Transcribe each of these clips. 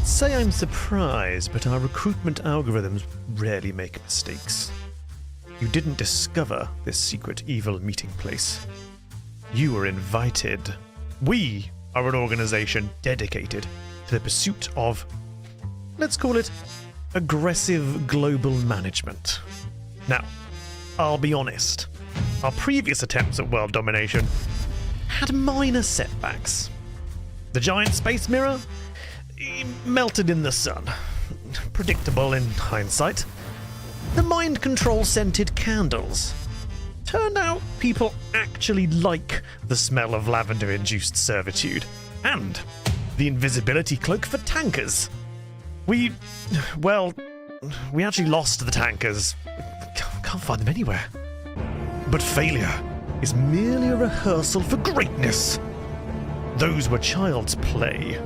Can't say I'm surprised, but our recruitment algorithms rarely make mistakes. You didn't discover this secret evil meeting place. You were invited. We are an organization dedicated to the pursuit of, let's call it, aggressive global management. Now, I'll be honest. Our previous attempts at world domination had minor setbacks. The giant space mirror melted in the sun. Predictable in hindsight. The mind control scented candles. Turned out people actually like the smell of lavender-induced servitude. And the invisibility cloak for tankers. We actually lost the tankers. Can't find them anywhere. But failure is merely a rehearsal for greatness. Those were child's play.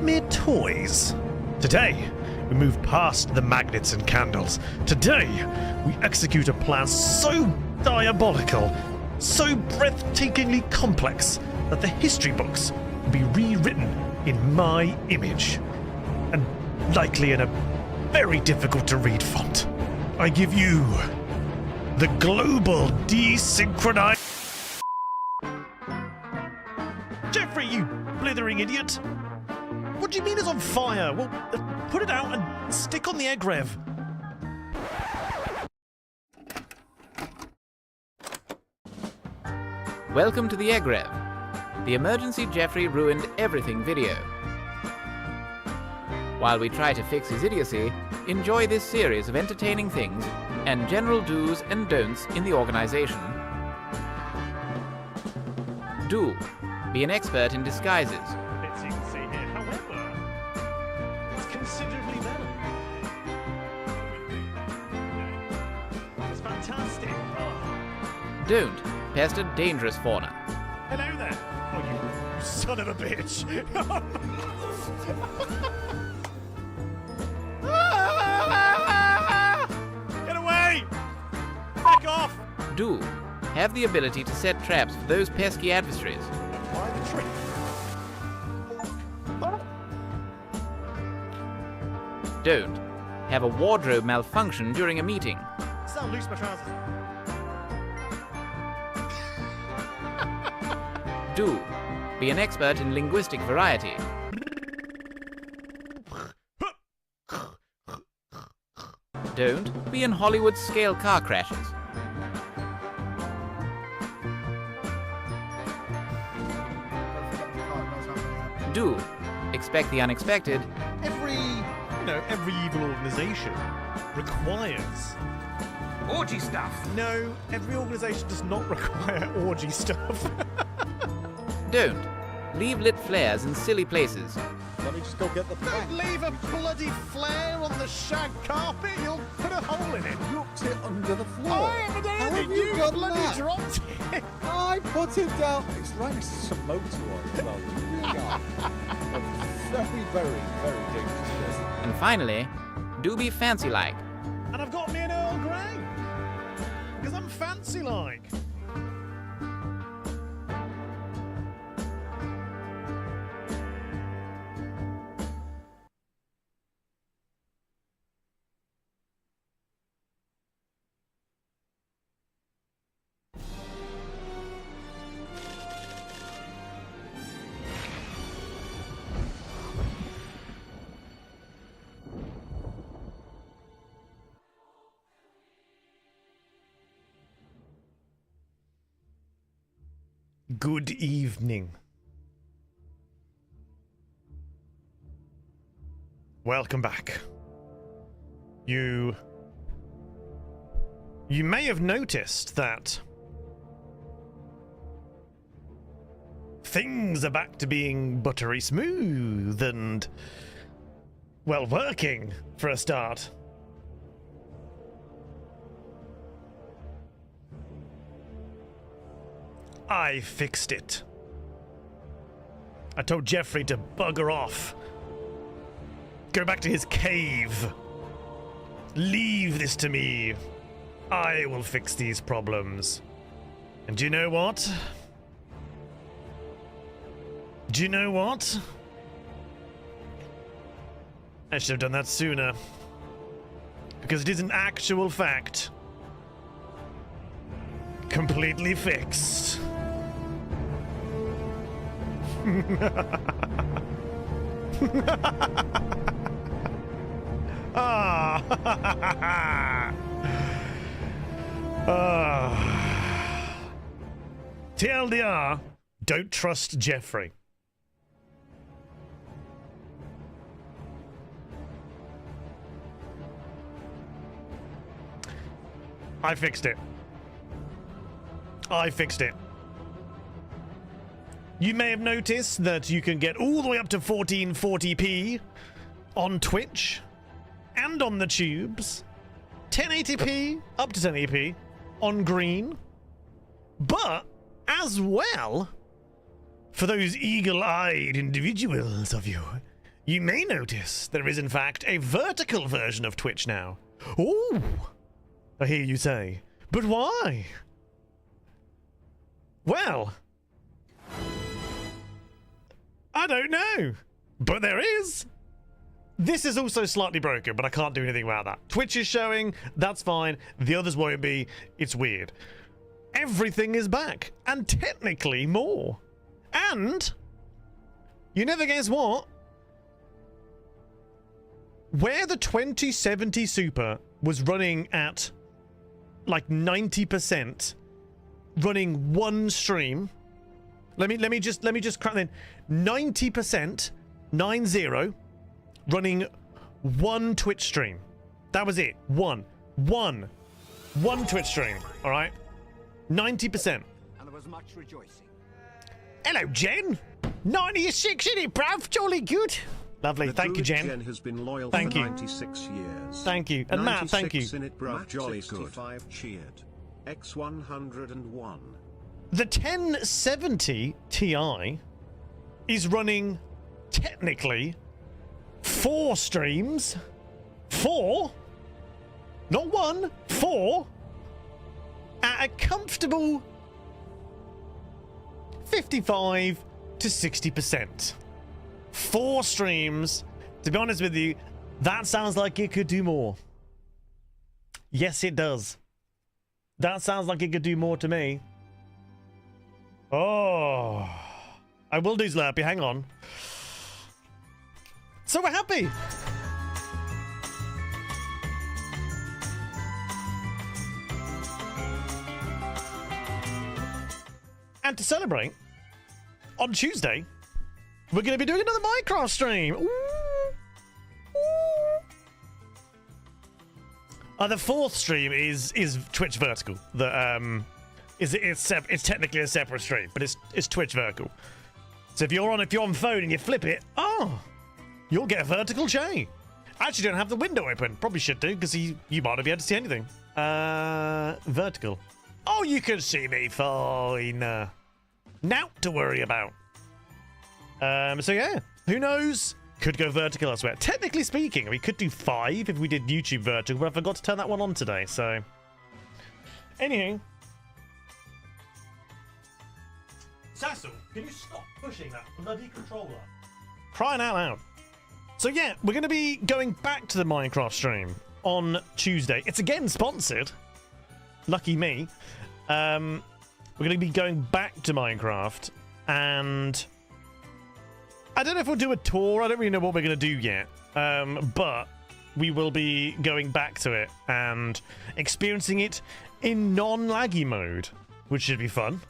Mere toys. Today, we move past the magnets and candles. Today, we execute a plan so diabolical, so breathtakingly complex, that the history books will be rewritten in my image. And likely in a very difficult to read font. I give you the global desynchronized. Jeffrey, you blithering idiot! What do you mean it's on fire? Well, put it out and stick on the egg rev. Welcome to the Egg Rev, the emergency Jeffrey ruined everything video. While we try to fix his idiocy, enjoy this series of entertaining things and general do's and don'ts in the organization. Do. Be an expert in disguises. Bits you can see here, however, it's considerably better. It's fantastic. Oh. Don't. Pester dangerous fauna. Hello there. Oh, you son of a bitch. Get away! Back off! Do. Have the ability to set traps for those pesky adversaries. Why the trick? Don't. Have a wardrobe malfunction during a meeting. Sound loose my trousers. Do. Be an expert in linguistic variety. Don't. Be in Hollywood scale car crashes. Do. Expect the unexpected. Every evil organization requires Orgy stuff. No, every organization does not require orgy stuff. Don't. Leave lit flares in silly places. Let me just go get the Don't leave a bloody flare on the shag carpet, you'll put a hole in it. Dropped it under the floor. I haven't done How anything, have you done bloody that? dropped it. I put it down. It's right next to some motor oil as well. You really are. A very, very, very dangerous person. And finally, do be fancy-like. And I've got me an Earl Grey. Because I'm fancy-like. Good evening. Welcome back. You may have noticed that things are back to being buttery smooth and, well, working for a start. I fixed it. I told Jeffrey to bugger off. Go back to his cave. Leave this to me. I will fix these problems. And do you know what? Do you know what? I should have done that sooner. Because it is an actual fact. Completely fixed. TLDR, don't trust Jeffrey. I fixed it. I fixed it. You may have noticed that you can get all the way up to 1440p on Twitch and on the tubes. 1080p up to 1080p on green. But as well, for those eagle-eyed individuals of you, you may notice there is in fact a vertical version of Twitch now. Ooh, I hear you say. But why? Well, I don't know, but there is. This is also slightly broken, but I can't do anything about that. Twitch is showing, that's fine. The others won't be. It's weird. Everything is back, and technically more. And you never guess what? Where the 2070 Super was running at like 90%, running one stream. Let me just crack in. 90%, 90, running one Twitch stream. That was it. One Twitch stream. All right. 90%. And there was much rejoicing. Hello, Jen. 96, isn't it, bruv? Jolly good. Lovely. Thank you, Jen. Jen has been loyal Thank for you. 96 years. Thank you. And Matt, thank you. 96 in it, bruv. Matt Jolly 65 good. Cheered. X101. The 1070 Ti is running technically 4 streams. 4? Not 1, 4. At a comfortable 55 to 60%. 4 streams. To be honest with you, that sounds like it could do more. Yes, it does. That sounds like it could do more to me. Oh, I will do Slurpee. Hang on. So we're happy. And to celebrate, on Tuesday, we're going to be doing another Minecraft stream. Ooh. Ooh. The 4th stream is Twitch Vertical. It's technically a separate stream, but it's Twitch Vertical. So if you're on phone and you flip it, you'll get a vertical chain. I actually don't have the window open. Probably should do, because you might not be able to see anything. Vertical. Oh, you can see me fine. Now to worry about. So yeah, who knows? Could go vertical elsewhere. Technically speaking, we could do 5 if we did YouTube vertical, but I forgot to turn that one on today, so. Anywho. Sassel, can you stop pushing that bloody controller? Crying out loud. So yeah, we're going to be going back to the Minecraft stream on Tuesday. It's again sponsored. Lucky me. We're going to be going back to Minecraft, and I don't know if we'll do a tour. I don't really know what we're going to do yet. But we will be going back to it and experiencing it in non-laggy mode, which should be fun.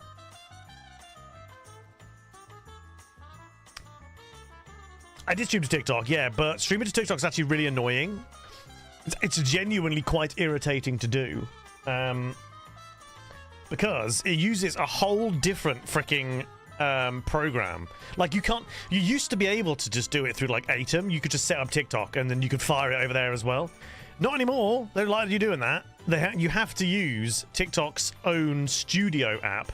I did stream to TikTok, yeah, but streaming to TikTok is actually really annoying. It's genuinely quite irritating to do. Because it uses a whole different freaking program. Like, you used to be able to just do it through like Atom. You could just set up TikTok and then you could fire it over there as well. Not anymore. They don't like you doing that. You have to use TikTok's own studio app,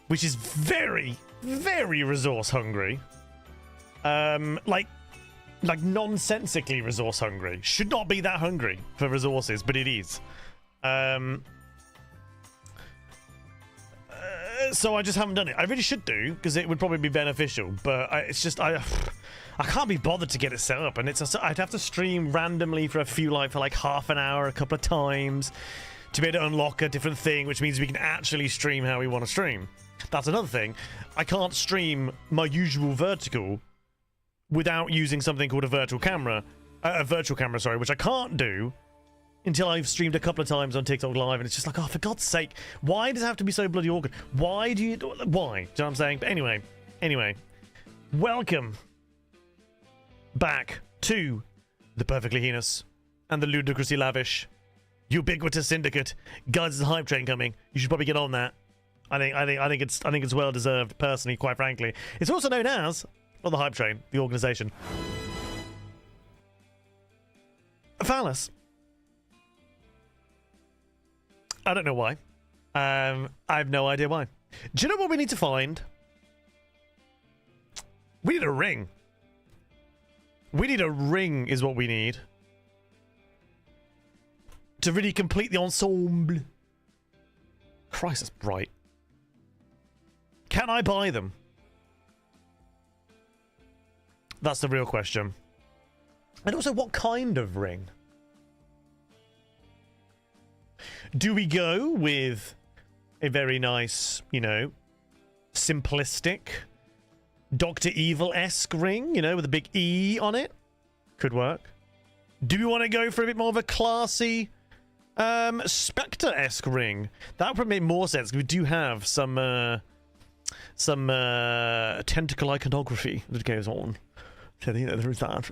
which is very, very resource hungry. Like nonsensically resource hungry. Should not be that hungry for resources, but it is. So I just haven't done it. I really should do, because it would probably be beneficial, but it's just I can't be bothered to get it set up, and I'd have to stream randomly for like half an hour, a couple of times, to be able to unlock a different thing, which means we can actually stream how we want to stream. That's another thing. I can't stream my usual vertical without using something called a virtual camera, sorry, which I can't do until I've streamed a couple of times on TikTok Live, and it's just like, oh, for God's sake, why does it have to be so bloody awkward? Why? Do you know what I'm saying? But anyway, welcome back to the Perfectly Heinous and the Ludicrously Lavish Ubiquitous Syndicate. Guys, there's a hype train coming. You should probably get on that. I think it's well deserved, personally, quite frankly. It's also known as, well, the hype train, the organization. Phallus. I don't know why. I have no idea why. Do you know what we need to find? We need a ring. We need a ring is what we need. To really complete the ensemble. Christ, that's bright. Can I buy them? That's the real question. And also, what kind of ring? Do we go with a very nice, you know, simplistic Dr. Evil-esque ring, you know, with a big E on it? Could work. Do we want to go for a bit more of a classy Spectre-esque ring? That would probably make more sense, because we do have some tentacle iconography that goes on. So, you know, there is that.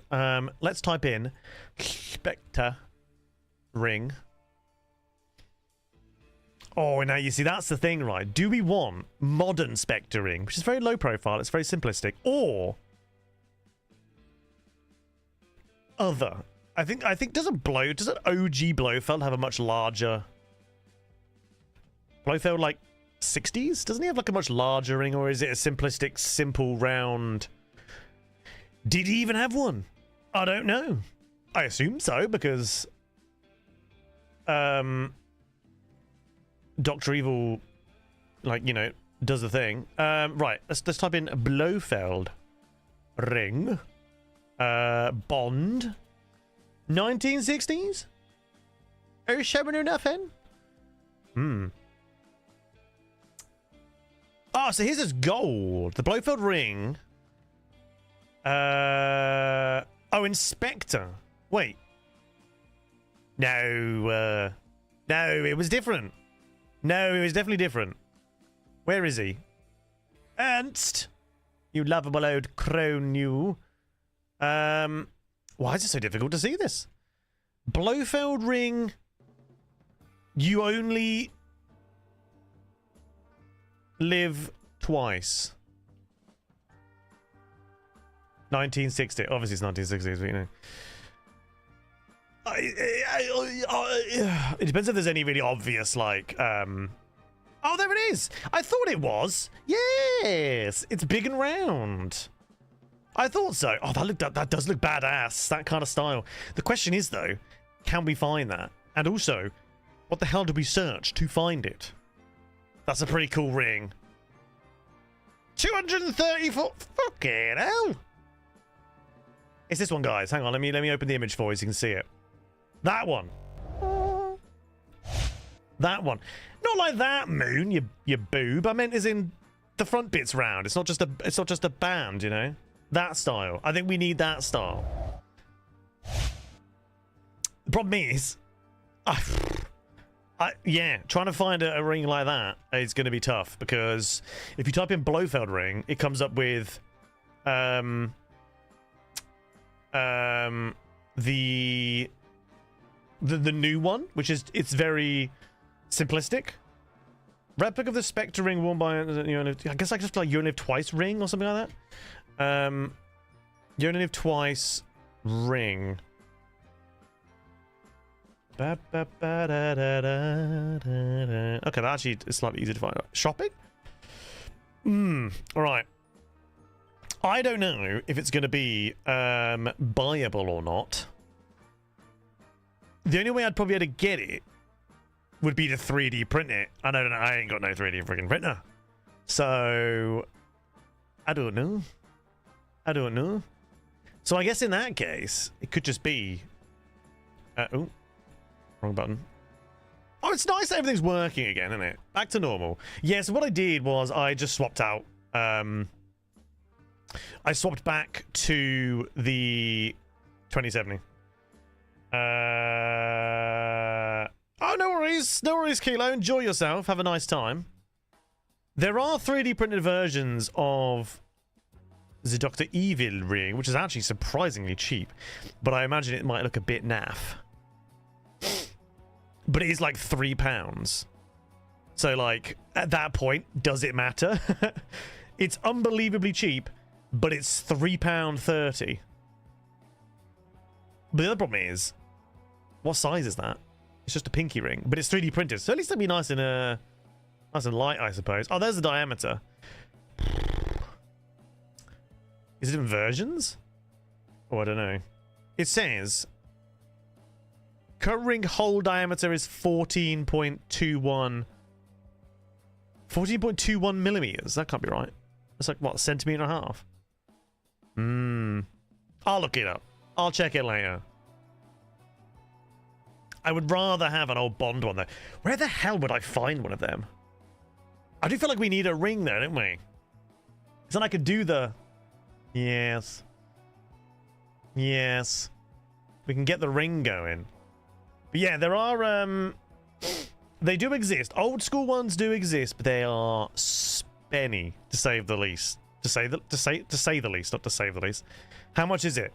Let's type in Spectre ring. Oh, now you see, that's the thing, right? Do we want modern Spectre ring, which is very low profile, it's very simplistic, or other? I think does an OG Blofeld have a much larger Blofeld, like 60s? Doesn't he have like a much larger ring, or is it a simplistic, simple, round? Did he even have one? I don't know. I assume so, because Dr. Evil, like, you know, does the thing. Right, let's type in Blofeld ring. Bond. 1960s? Are you showing her nothing? Ah, so here's this gold. The Blofeld ring. Oh, Inspector. Wait. No, it was different. No, it was definitely different. Where is he? Ernst! You lovable old crone, you. Why is it so difficult to see this? Blofeld ring. You only live twice. 1960. Obviously it's 1960s, but you know. It depends if there's any really obvious, like, oh, there it is! I thought it was! Yes! It's big and round. I thought so. Oh, that does look badass. That kind of style. The question is, though, can we find that? And also, what the hell do we search to find it? That's a pretty cool ring. 234. Fucking hell! It's this one, guys. Hang on, let me open the image for you so you can see it. That one. That one. Not like that, Moon, you boob. I meant as in the front bit's round. It's not just a band, you know? That style. I think we need that style. The problem is, yeah, trying to find a ring like that is going to be tough, because if you type in Blofeld ring, it comes up with the new one, which is, it's very simplistic. Replica of the Spectre ring worn by, you know, I guess I just like You Only Live Twice ring or something like that. You Only Live Twice ring. Okay, that actually is slightly easier to find. Shopping? Alright. I don't know if it's going to be buyable or not. The only way I'd probably be able to get it would be to 3D print it. I don't know. I ain't got no 3D freaking printer. So, I don't know. So I guess in that case, it could just be... oh, wrong button. Oh, it's nice that everything's working again, isn't it? Back to normal. Yeah, so what I did was I just swapped out. I swapped back to the 2070. Oh, no worries. No worries, Kilo. Enjoy yourself. Have a nice time. There are 3D printed versions of the Dr. Evil ring, which is actually surprisingly cheap. But I imagine it might look a bit naff. But it is like £3. So, like, at that point, does it matter? It's unbelievably cheap, but it's £3.30. But the other problem is, what size is that? It's just a pinky ring, but it's 3D printed, so at least it'll be nice and light, I suppose. Oh, there's the diameter. Is it in versions? Oh, I don't know. It says current ring hole diameter is 14.21 millimeters. That can't be right. That's like what, a centimeter and a half? I'll look it up. I'll check it later. I would rather have an old Bond one though. Where the hell would I find one of them? I do feel like we need a ring there, don't we? Because then I could do the... Yes. Yes. We can get the ring going. But yeah, there are... They do exist. Old school ones do exist, but they are spenny, to say the least. To say the least, not to save the least. How much is it?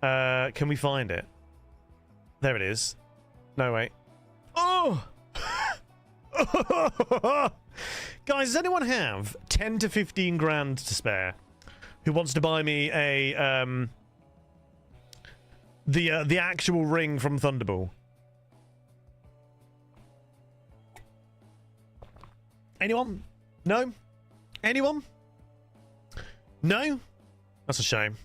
Can we find it? There it is. No, wait. Oh! Guys, does anyone have 10 to 15 grand to spare who wants to buy me a the actual ring from Thunderball? Anyone? No? Anyone? No? That's a shame.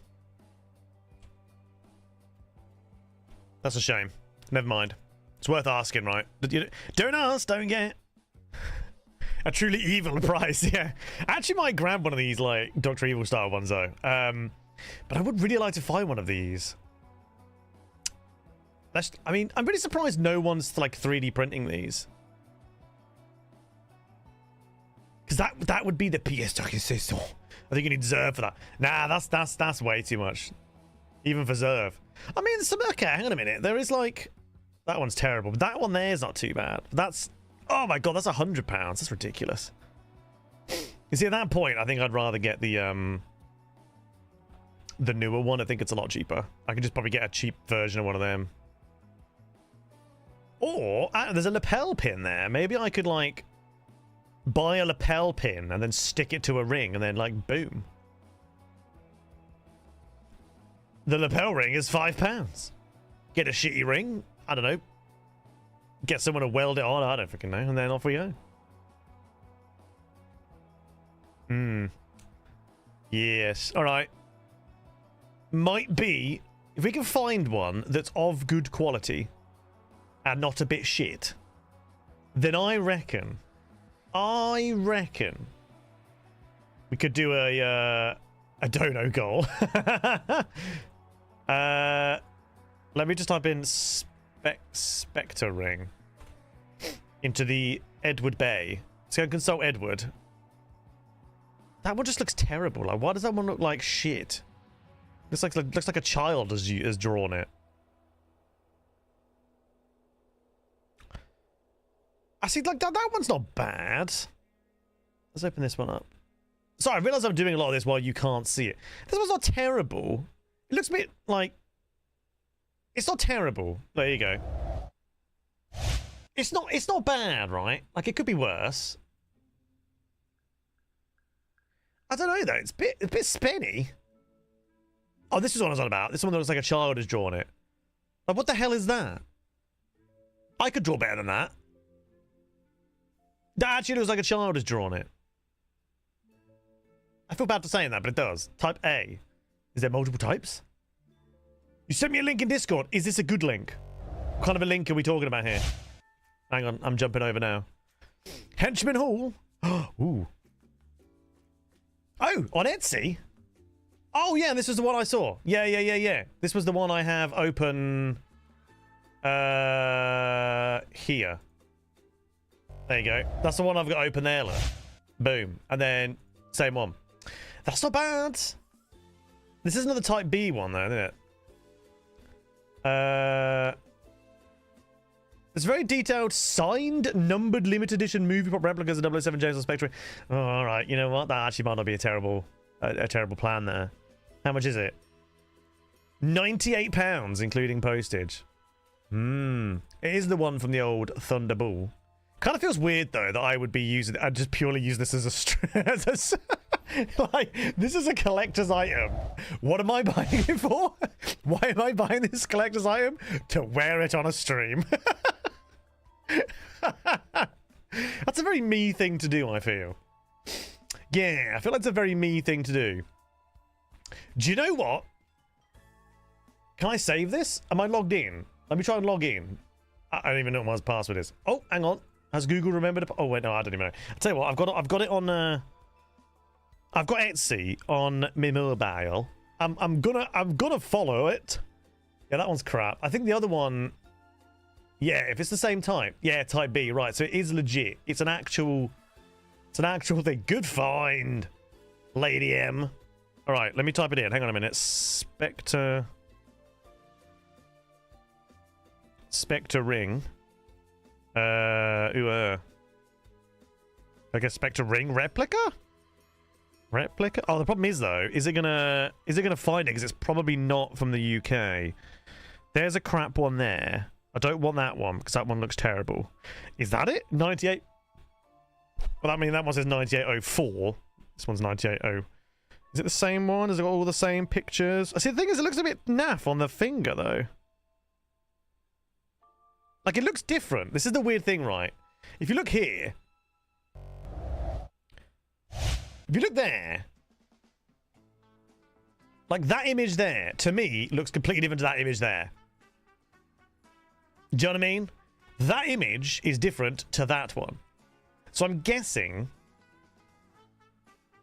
That's a shame. Never mind. It's worth asking, right? Don't ask, don't get. A truly evil price, yeah. I actually might grab one of these, like, Dr. Evil style ones, though. But I would really like to find one of these. I mean, I'm really surprised no one's, like, 3D printing these. Because that would be the pièce de résistance. I think you need Zerv for that. Nah, that's way too much. Even for Zerv. I mean, okay, hang on a minute. There is, like... That one's terrible. But that one there is not too bad. That's... Oh my god, that's £100. That's ridiculous. You see, at that point, I think I'd rather get the newer one. I think it's a lot cheaper. I could just probably get a cheap version of one of them. Or, there's a lapel pin there. Maybe I could, like, buy a lapel pin and then stick it to a ring and then, like, boom. The lapel ring is £5. Get a shitty ring. I don't know. Get someone to weld it on. I don't freaking know. And then off we go. Yes. All right. Might be, if we can find one that's of good quality and not a bit shit, then I reckon we could do a dono goal. Let me just type in Spectre ring into the Edward Bay. Let's go consult Edward. That one just looks terrible. Like, why does that one look like shit? Looks like a child has drawn it. I see, like, that one's not bad. Let's open this one up. Sorry, I realize I'm doing a lot of this while you can't see it. This one's not terrible. It looks a bit like... It's not terrible. There you go. It's not bad, right? Like, it could be worse. I don't know, though. It's a bit spinny. Oh, this is what I was on about. This one that looks like a child has drawn it. Like, what the hell is that? I could draw better than that. That actually looks like a child has drawn it. I feel bad for saying that, but it does. Type A. Is there multiple types? You sent me a link in Discord. Is this a good link? What kind of a link are we talking about here? Hang on, I'm jumping over now. Henchman Hall. Ooh. Oh, on Etsy? Oh, yeah, this is the one I saw. Yeah. This was the one I have open here. There you go. That's the one I've got open there, look. Boom. And then, same one. That's not bad. This is another Type B one, though, isn't it? It's very detailed, signed, numbered, limited edition movie pop replicas of 007 James on Spectre. Oh, all right. You know what? That actually might not be a terrible plan there. How much is it? £98, including postage. It is the one from the old Thunderball. Kind of feels weird though that I would be using. I'd just purely use this as like, this is a collector's item. What am I buying it for? Why am I buying this collector's item? To wear it on a stream. That's a very me thing to do, I feel. Yeah, I feel like it's a very me thing to do. Do you know what? Can I save this? Am I logged in? Let me try and log in. I don't even know what my password is. Oh, hang on. Has Google remembered? Oh wait, no, I don't even know. I'll tell you what. I've got it on. I've got Etsy on my mobile. I'm gonna follow it. Yeah, that one's crap. I think the other one. Yeah, if it's the same type. Yeah, Type B. Right. So it is legit. It's an actual thing. Good find, Lady M. All right, let me type it in. Hang on a minute. Spectre ring. I guess Spectre ring replica. Oh, the problem is though, is it gonna find it? Because it's probably not from the UK. There's a crap one there. I don't want that one because that one looks terrible. Is that it? 98. Well, I mean that one says 9804. This one's 980. Is it the same one? Has it got all the same pictures? I see. The thing is, it looks a bit naff on the finger though. Like, it looks different. This is the weird thing, right? If you look here... If you look there... Like, that image there, to me, looks completely different to that image there. Do you know what I mean? That image is different to that one. So I'm guessing...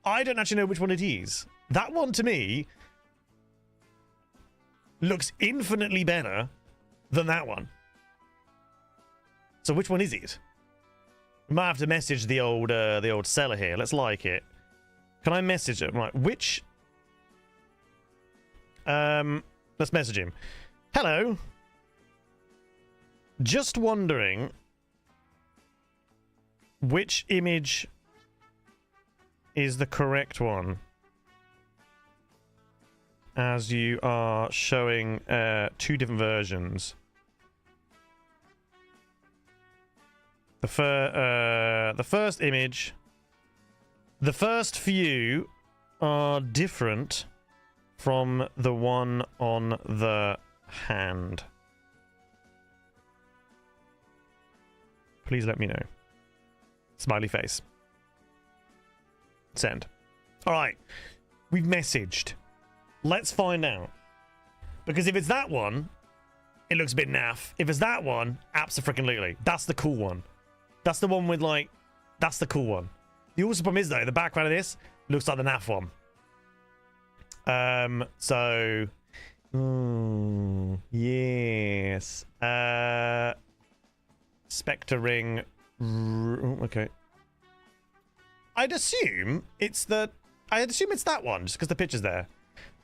I don't actually know which one it is. That one, to me... looks infinitely better than that one. So which one is it? We might have to message the old seller here. Let's like it. Can I message him? Right, which... let's message him. Hello. Just wondering which image is the correct one, as you are showing two different versions. The first image, the first few are different from the one on the hand. Please let me know. Smiley face. Send. All right, we've messaged. Let's find out. Because if it's that one, it looks a bit naff. If it's that one, abso-freaking-lutely. That's the cool one. That's the one with, like... That's the cool one. The awesome problem is, though, the background of this looks like the naff one. So... yes. Spectre ring... okay. I'd assume it's the... I'd assume it's that one, just because the picture's there.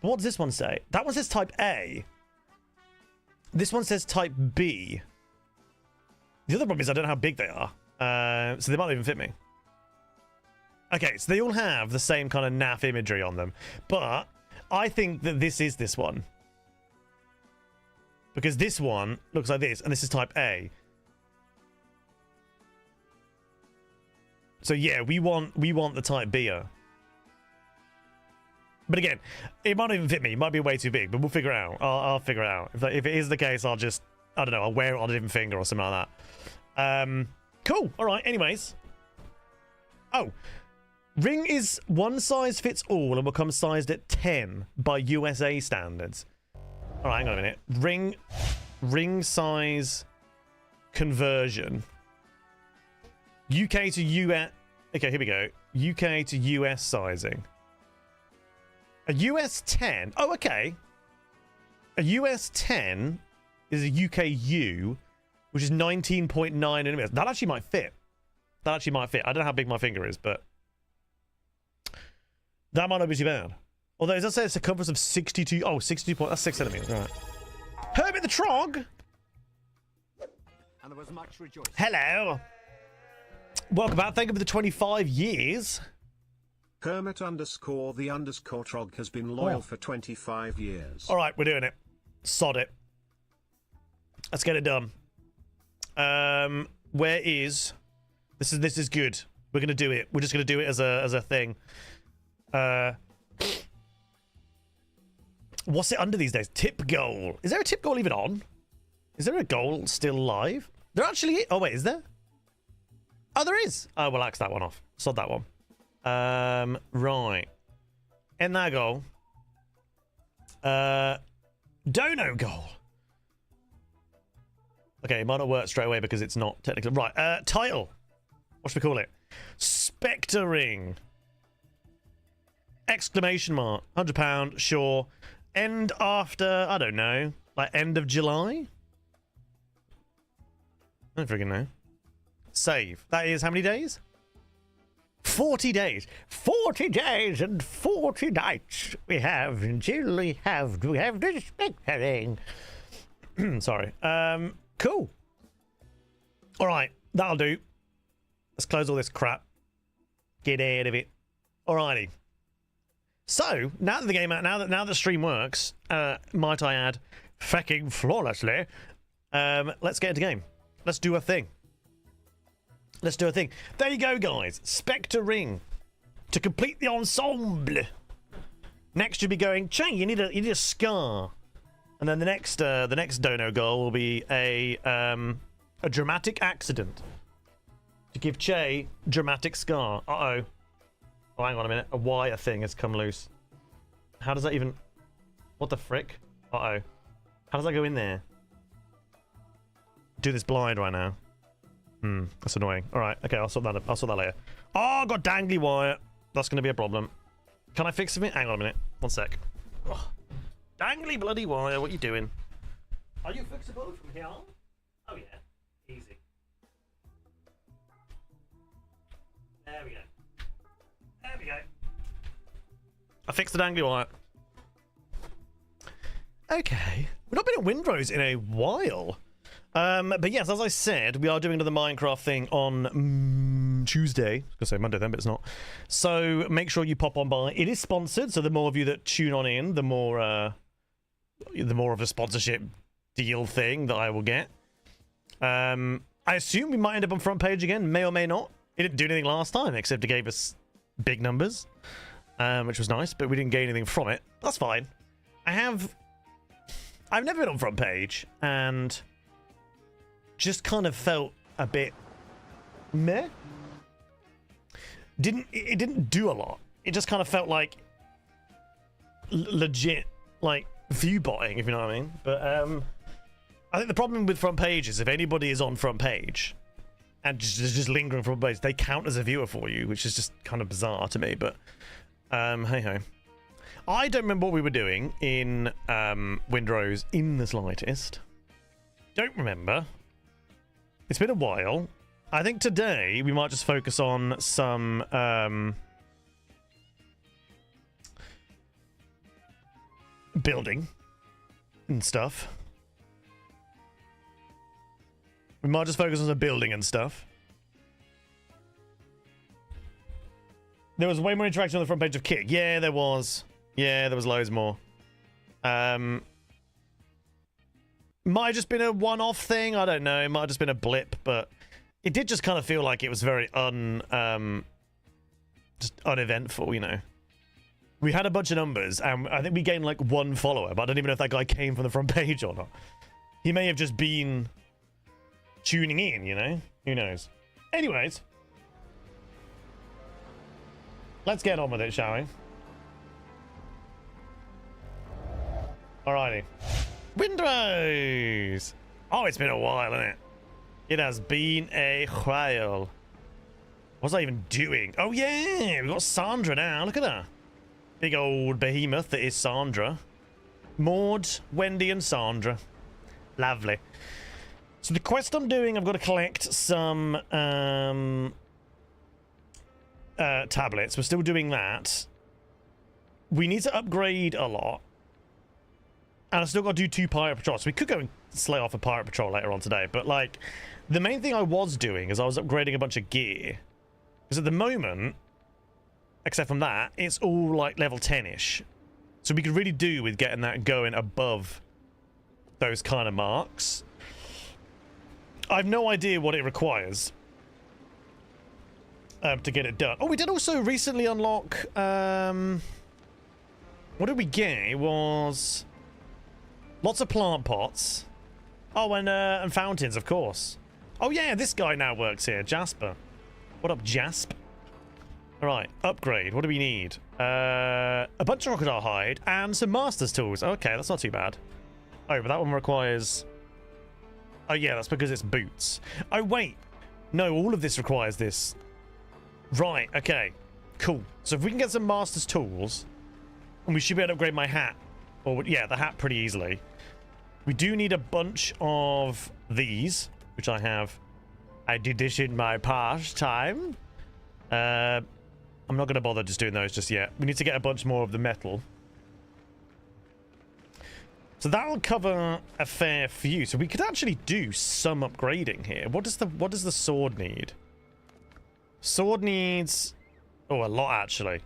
But what does this one say? That one says Type A. This one says Type B. The other problem is I don't know how big they are. So they might not even fit me. Okay, so they all have the same kind of naff imagery on them. But I think that this is this one. Because this one looks like this, and this is Type A. So yeah, we want the Type B-er. But again, it might not even fit me. It might be way too big, but we'll figure it out. I'll figure it out. If it is the case, I'll just... I don't know, I'll wear it on a different finger or something like that. Cool. All right, anyways. Oh. Ring is one size fits all and will come sized at 10 by USA standards. All right, hang on a minute. Ring size conversion. UK to US... Okay, here we go. UK to US sizing. A US 10. Oh, okay. A US 10 is a UKU, which is 19.9 millimeters. That actually might fit. That actually might fit. I don't know how big my finger is, but that might not be too bad. Although it does say a circumference of 62. Oh, 62 point. That's 6 centimeters. All right. Herbert the Trog. And there was much rejoicing. Hello. Welcome back. Thank you for the 25 years. Hermit underscore the underscore trog has been loyal for 25 years. All right, we're doing it. Sod it. Let's get it done. Where is this? Is good. We're gonna do it. We're just gonna do it as a thing. What's it under these days? Tip goal. Is there a tip goal even on? Is there a goal still live? There actually. Oh wait, is there? Oh, there is. Oh, we'll axe that one off. Sod that one. Right. In that goal. Dono goal. Okay, it might not work straight away because it's not technically right. Title. What should we call it? Spectering. Exclamation mark. £100. Sure. End after, I don't know, like end of July? I don't freaking know. Save. That is how many days? 40 days. 40 days and 40 nights we have until we have the spectering. Sorry. Cool. All right, that'll do. Let's close all this crap. Get out of it. Alrighty. So now that the game, now that the stream works, might I add, fucking flawlessly. Let's get into game. Let's do a thing. Let's do a thing. There you go, guys. Spectre Ring to complete the ensemble. Next, you'll be going, Che, you need a scar, and then the next dono goal will be a dramatic accident to give Che dramatic scar. Uh-oh. Oh, hang on a minute. A wire thing has come loose. How does that even... What the frick? Uh-oh. How does that go in there? Do this blind right now. That's annoying. Alright, okay, I'll sort that later. Oh, I got dangly wire. That's going to be a problem. Can I fix it? Hang on a minute. One sec. Oh, dangly bloody wire. What are you doing? Are you fixable from here? Oh, yeah. Easy. There we go. There we go. I fixed the dangly wire. Okay. We've not been at Windrose in a while. But yes, as I said, we are doing another Minecraft thing on Tuesday. I was going to say Monday then, but it's not. So make sure you pop on by. It is sponsored, so the more of you that tune on in, the more of a sponsorship deal thing that I will get. I assume we might end up on front page again, may or may not. It didn't do anything last time, except it gave us big numbers, which was nice, but we didn't gain anything from it. That's fine. I've never been on front page, and just kind of felt a bit meh. It didn't do a lot. It just kind of felt like legit, like view botting, if you know what I mean. But I think the problem with front page is if anybody is on front page and just lingering front page, they count as a viewer for you, which is just kind of bizarre to me. But hey ho. I don't remember what we were doing in Windrose in the slightest. Don't remember. It's been a while. I think today we might just focus on some building and stuff. We might just focus on some building and stuff. There was way more interaction on the front page of Kick. Yeah, there was. Yeah, there was loads more. Might have just been a one-off thing. I don't know. It might have just been a blip, but it did just kind of feel like it was very just uneventful, you know. We had a bunch of numbers, and I think we gained like one follower, but I don't even know if that guy came from the front page or not. He may have just been tuning in, you know? Who knows? Anyways, let's get on with it, shall we? Alrighty. Windrose! Oh, it's been a while, hasn't it? It has been a while. What's I even doing? Oh, yeah! We've got Sandra now. Look at her. big old behemoth that is Sandra. Maud, Wendy, and Sandra. Lovely. So the quest I'm doing, I've got to collect some tablets. We're still doing that. We need to upgrade a lot. And I've still got to do 2 pirate patrols. So we could go and slay off a pirate patrol later on today. But, like, the main thing I was doing is I was upgrading a bunch of gear. Because at the moment, except from that, it's all, like, level 10-ish. So we could really do with getting that going above those kind of marks. I have no idea what it requires to get it done. Oh, we did also recently unlock... what did we get? It was... lots of plant pots. Oh, and fountains, of course. Oh, yeah, this guy now works here. Jasper. What up, Jasp? All right, upgrade. What do we need? A bunch of crocodile hide and some master's tools. Okay, that's not too bad. Oh, but that one requires... oh, yeah, that's because it's boots. Oh, wait. No, all of this requires this. Right, okay. Cool. So if we can get some master's tools, and we should be able to upgrade my hat. Or, yeah, the hat pretty easily. We do need a bunch of these, which I have. I did this in my past time. I'm not going to bother just doing those just yet. We need to get a bunch more of the metal. So that'll cover a fair few. So we could actually do some upgrading here. What does the sword need? Sword needs... oh, a lot, actually.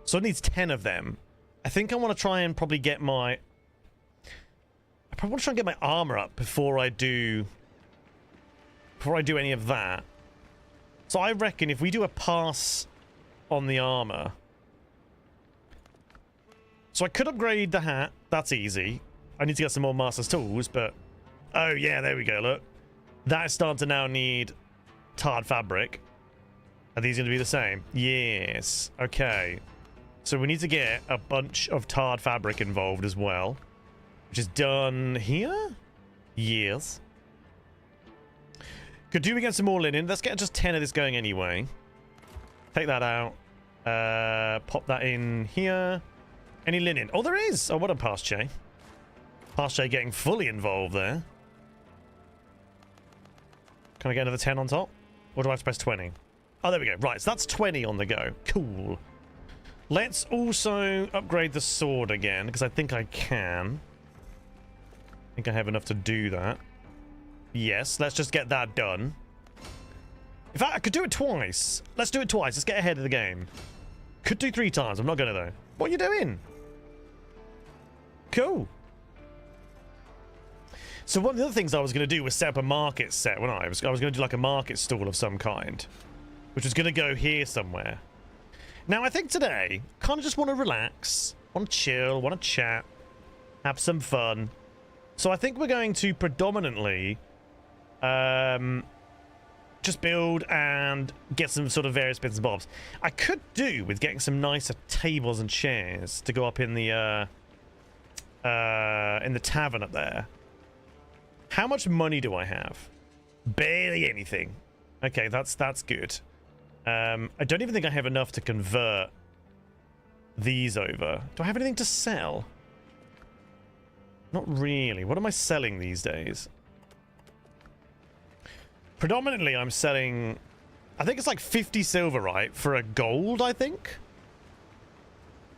Sword needs 10 of them. I think I want to try and probably get my... I probably want to try and get my armor up before I do any of that. So I reckon if we do a pass on the armor... so I could upgrade the hat. That's easy. I need to get some more master's tools, but... oh, yeah, there we go, look. That is starting to now need tarred fabric. Are these going to be the same? Yes. Okay. So we need to get a bunch of tarred fabric involved as well. Which is done here? Yes. Could do against some more linen. Let's get just 10 of this going anyway. Take that out. Pop that in here. Any linen? Oh, there is! Oh, what a Pache. Pache getting fully involved there. Can I get another 10 on top? Or do I have to press 20? Oh, there we go. Right, so that's 20 on the go. Cool. Let's also upgrade the sword again, because I think I can. I think I have enough to do that. Yes, let's just get that done. In fact, I could do it twice. Let's do it twice. Let's get ahead of the game. Could do 3 times. I'm not going to, though. What are you doing? Cool. So one of the other things I was going to do was set up a market set, when I was going to do like a market stall of some kind, which was going to go here somewhere. Now, I think today, kind of just want to relax, want to chill, want to chat, have some fun. So I think we're going to predominantly just build and get some sort of various bits and bobs. I could do with getting some nicer tables and chairs to go up in the tavern up there. How much money do I have? Barely anything. Okay, that's good. I don't even think I have enough to convert these over. Do I have anything to sell? Not really. What am I selling these days? Predominantly, I'm selling... I think it's like 50 silver, right? For a gold, I think?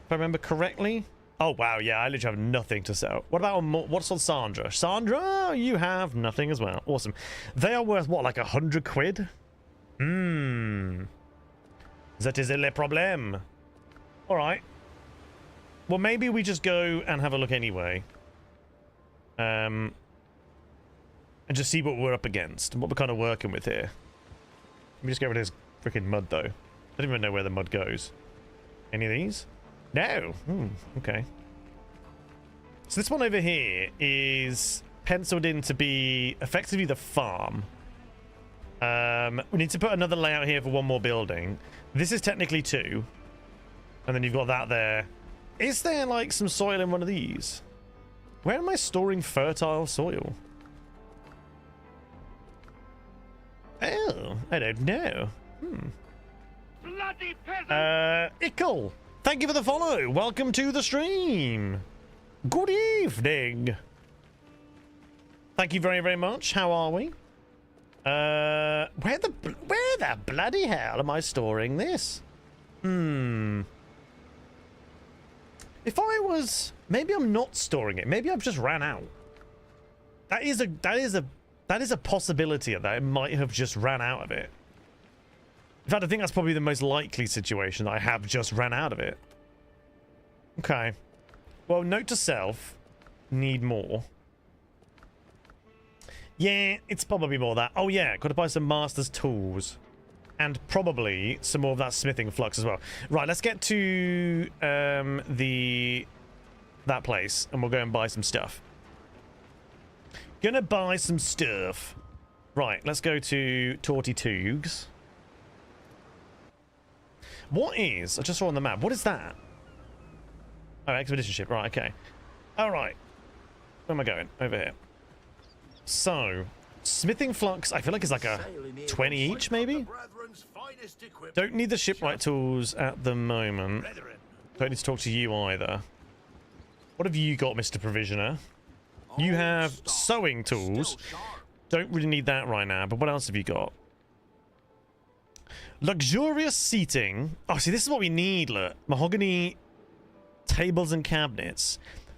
If I remember correctly. Oh, wow. Yeah, I literally have nothing to sell. What about... what's on Sandra? Sandra, you have nothing as well. Awesome. They are worth, what, like 100 quid? That is le problème. Alright. Well, maybe we just go and have a look anyway. And just see what we're up against and what we're kind of working with here. Let me just get rid of this freaking mud, though. I don't even know where the mud goes. Any of these? No. Okay. So this one over here is penciled in to be effectively the farm. We need to put another layout here for one more building. This is technically 2. And then you've got that there. Is there, like, some soil in one of these? Where am I storing fertile soil? Oh, I don't know. Bloody peasant! Ickle! Thank you for the follow. Welcome to the stream. Good evening. Thank you very, very much. How are we? Where the bloody hell am I storing this? If I was, maybe I'm not storing it. Maybe I've just ran out. That is a possibility that it might have just ran out of it. In fact, I think that's probably the most likely situation, that I have just ran out of it. Okay. Well, note to self, need more. Yeah, it's probably more that. Oh yeah, got to buy some master's tools. And probably some more of that smithing flux as well. Right, let's get to that place, and we'll go and buy some stuff. Gonna buy some stuff. Right, let's go to Torty Toogs. What is, I just saw on the map, what is that? Oh, expedition ship, right, okay. Alright. Where am I going? Over here. So, smithing flux, I feel like it's like a 20 each, maybe? Don't need the shipwright tools at the moment. Don't need to talk to you either. What have you got, Mr. Provisioner? You have sewing tools. Don't really need that right now, but what else have you got? Luxurious seating. Oh, see, this is what we need, look. Mahogany tables and cabinets.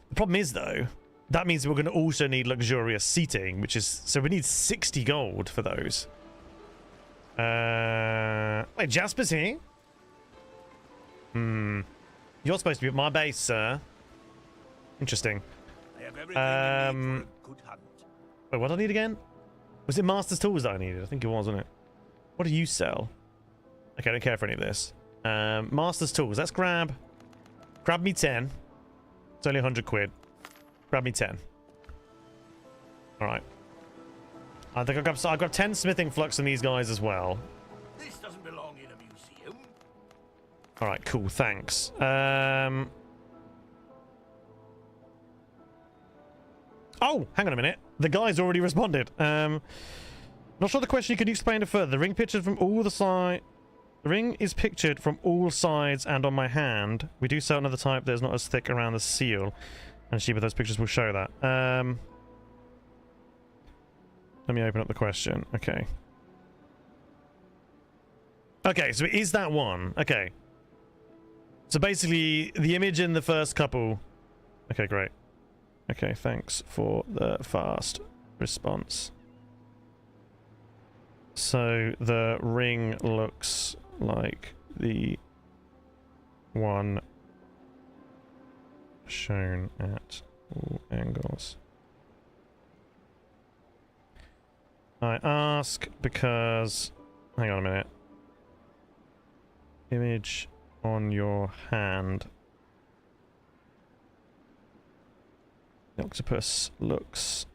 The problem is, though, that means we're going to also need luxurious seating, which is... So we need 60 gold for those. Wait, Jasper's here? You're supposed to be at my base, sir. Interesting. Wait, what do I need again? Was it Master's Tools that I needed? I think it was, wasn't it? What do you sell? Okay, I don't care for any of this. Master's Tools. Let's grab me 10. It's only 100 quid. Grab me 10. Alright. I think I've got 10 smithing flux in these guys as well. This doesn't belong in a museum. Alright, cool, thanks. Oh, hang on a minute. The guy's already responded. Not sure the question. Can you explain it further? The ring pictured from all the side. The ring is pictured from all sides and on my hand. We do sell another type that is not as thick around the seal. And she, but those pictures will show that. Let me open up the question. Okay. Okay, so it is that one. Okay. So basically, the image in the first couple... Okay, great. Okay, thanks for the fast response. So the ring looks like the one shown at all angles. I ask because... Hang on a minute. Image on your hand. The octopus looks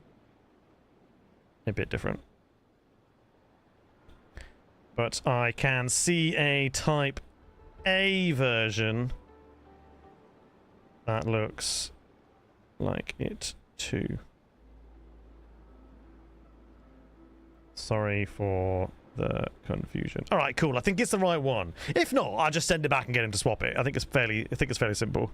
a bit different. But I can see a type A version that looks like it too. Sorry for the confusion. All right, cool. I think it's the right one. If not, I'll just send it back and get him to swap it. I think it's fairly simple.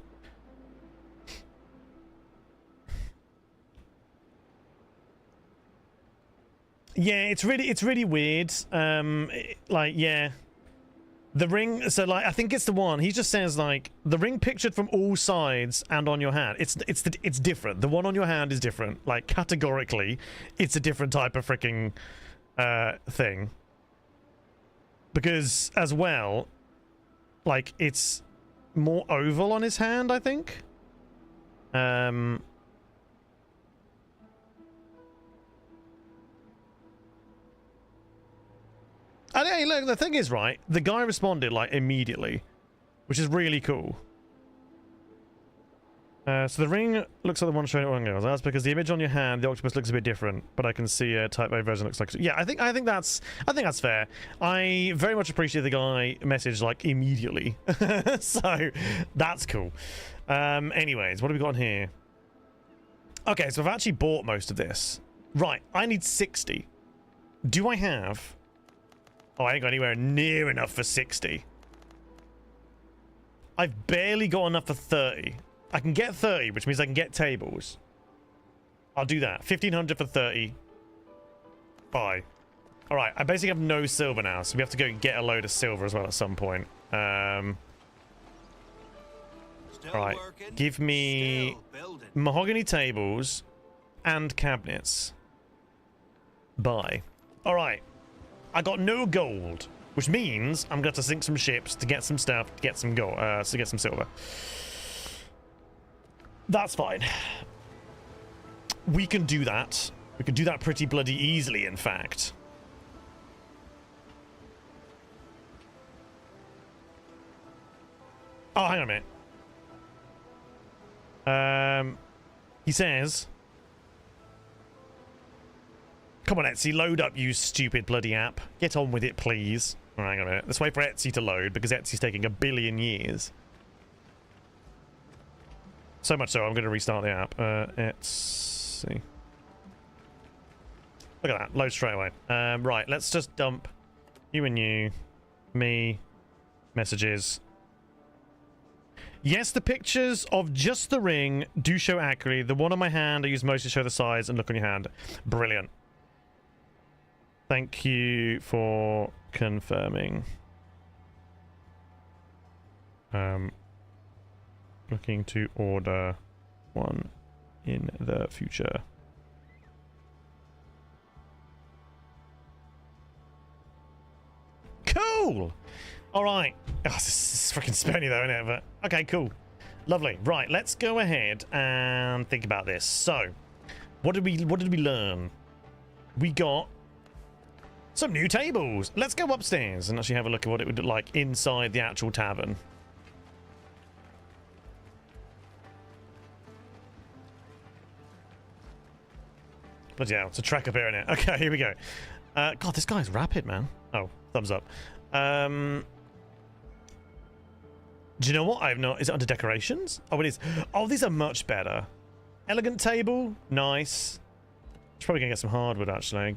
Yeah, it's really weird. Like, yeah. The ring, so like, I think it's the one. He just says like the ring pictured from all sides and on your hand. It's different. The one on your hand is different. Like categorically, it's a different type of freaking thing. Because as well, like it's more oval on his hand, I think. Hey, look, the thing is, right, the guy responded, like, immediately, which is really cool. So the ring looks like the one showing at angles. That's because the image on your hand, the octopus looks a bit different, but I can see a type A version looks like... Yeah, I think that's fair. I very much appreciate the guy messaged, like, immediately. So, that's cool. Anyways, what have we got in here? Okay, so I've actually bought most of this. Right, I need 60. Do I have... Oh, I ain't got anywhere near enough for 60. I've barely got enough for 30. I can get 30, which means I can get tables. I'll do that. 1,500 for 30. Bye. All right, I basically have no silver now, so we have to go get a load of silver as well at some point. All right, give me mahogany tables and cabinets. Bye. All right, I got no gold, which means I'm going to sink some ships to get some stuff, to get some gold, to get some silver. That's fine. We can do that. We can do that pretty bloody easily, in fact. Oh, hang on a minute. He says... Come on, Etsy, load up, you stupid bloody app. Get on with it, please. Oh, hang on a minute. Let's wait for Etsy to load, because Etsy's taking a billion years. So much so, I'm going to restart the app. Etsy. Look at that, load straight away. Right, let's just dump you and you, me, messages. Yes, the pictures of just the ring do show accurately. The one on my hand I use mostly to show the size and look on your hand. Brilliant. Thank you for confirming. Looking to order one in the future. Cool! Alright. Oh, this is freaking spinny though, isn't it? But, okay, cool. Lovely. Right, let's go ahead and think about this. So, what did we learn? We got some new tables. Let's go upstairs and actually have a look at what it would look like inside the actual tavern. Bloody hell, it's a track up here, isn't it? Okay, here we go. God, this guy's rapid, man. Oh, thumbs up. Do you know what? I've not. Is it under decorations? Oh, it is. Oh, these are much better. Elegant table, nice. It's probably gonna get some hardwood actually.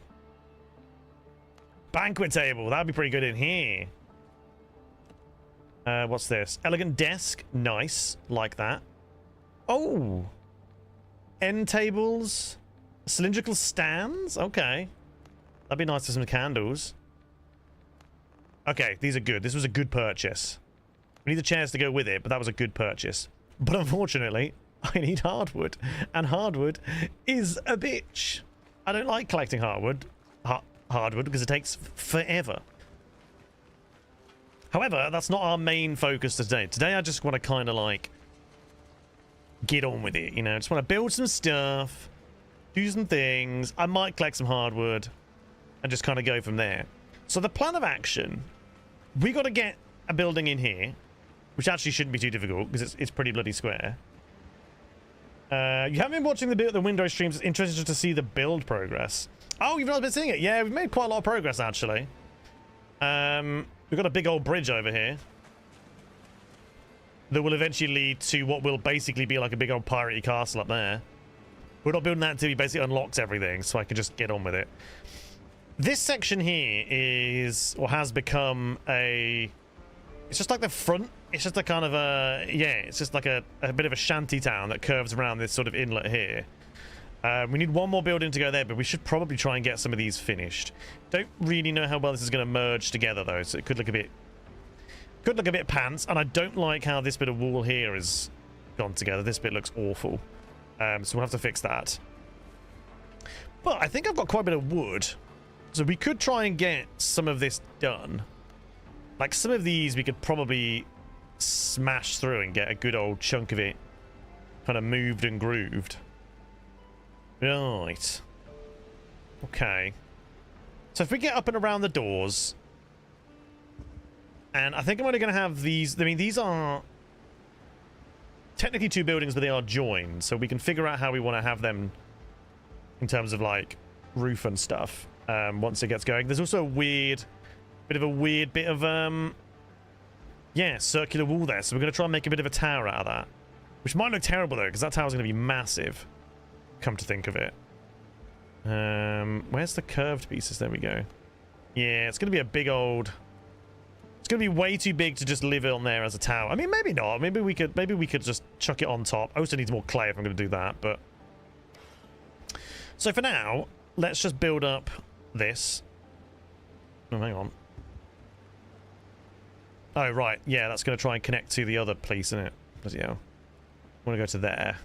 Banquet table, that'd be pretty good in here. What's this? Elegant desk, nice, like that. Oh, end tables, cylindrical stands. Okay, that'd be nice with some candles. Okay, these are good. This was a good purchase. We need the chairs to go with it, but that was a good purchase. But unfortunately, I need hardwood, and hardwood is a bitch. I don't like collecting hardwood because it takes forever. However, that's not our main focus today. Today, I just want to kind of like get on with it, you know. I just want to build some stuff, do some things. I might collect some hardwood and just kind of go from there. So the plan of action, we got to get a building in here, which actually shouldn't be too difficult because it's pretty bloody square. You haven't been watching the Windows streams. It's interesting to see the build progress. Oh, you've not been seeing it? Yeah, we've made quite a lot of progress actually. We've got a big old bridge over here that will eventually lead to what will basically be like a big old piratey castle up there. We're not building that until he basically unlocks everything, so I can just get on with it. This section here is, or has become a... It's just like the front. It's just a kind of a... Yeah, it's just like a bit of a shanty town that curves around this sort of inlet here. We need one more building to go there, but we should probably try and get some of these finished. Don't really know how well this is going to merge together, though, so it could look a bit... Could look a bit pants, and I don't like how this bit of wall here has gone together. This bit looks awful. So we'll have to fix that. But I think I've got quite a bit of wood. So we could try and get some of this done. Like some of these we could probably smash through and get a good old chunk of it kind of moved and grooved. Right. Okay. So if we get up and around the doors, and I think I'm only going to have these, I mean these are technically two buildings, but they are joined, so we can figure out how we want to have them in terms of like roof and stuff once it gets going. There's also a weird bit of yeah, circular wall there, so we're going to try and make a bit of a tower out of that, which might look terrible though because that tower's going to be massive, come to think of it. Where's the curved pieces? There we go. Yeah, it's going to be a big old gonna be way too big to just live on there as a tower. I mean, maybe not. Maybe we could just chuck it on top. I also need more clay if I'm gonna do that, but... So for now, let's just build up this. Oh, hang on. Oh, right. Yeah, that's gonna try and connect to the other place, isn't it? Bloody hell. I wanna go to there.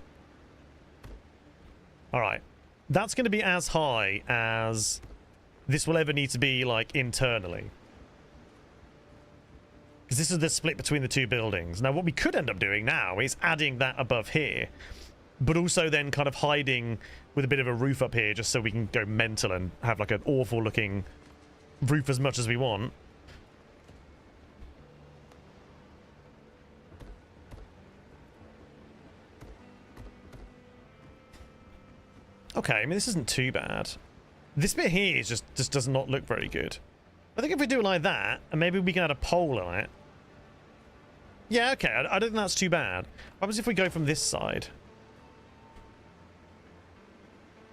Alright. That's gonna be as high as this will ever need to be, like, internally. Because this is the split between the two buildings. Now, what we could end up doing now is adding that above here, but also then kind of hiding with a bit of a roof up here just so we can go mental and have, like, an awful-looking roof as much as we want. Okay, I mean, this isn't too bad. This bit here is just does not look very good. I think if we do it like that, and maybe we can add a pole on it. Yeah, okay, I don't think that's too bad. What happens if we go from this side?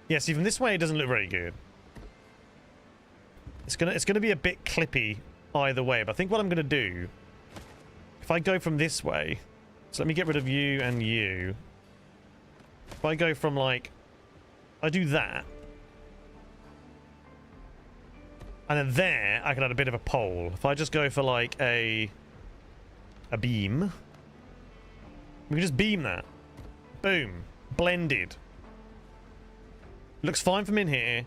Yeah, see, from this way it doesn't look very good. It's gonna be a bit clippy either way, but I think what I'm gonna do, if I go from this way, so let me get rid of you and you. If I go from, like, I do that, and then there I can add a bit of a pole. If I just go for, like, a beam, we can just beam that. Boom, blended. Looks fine from in here.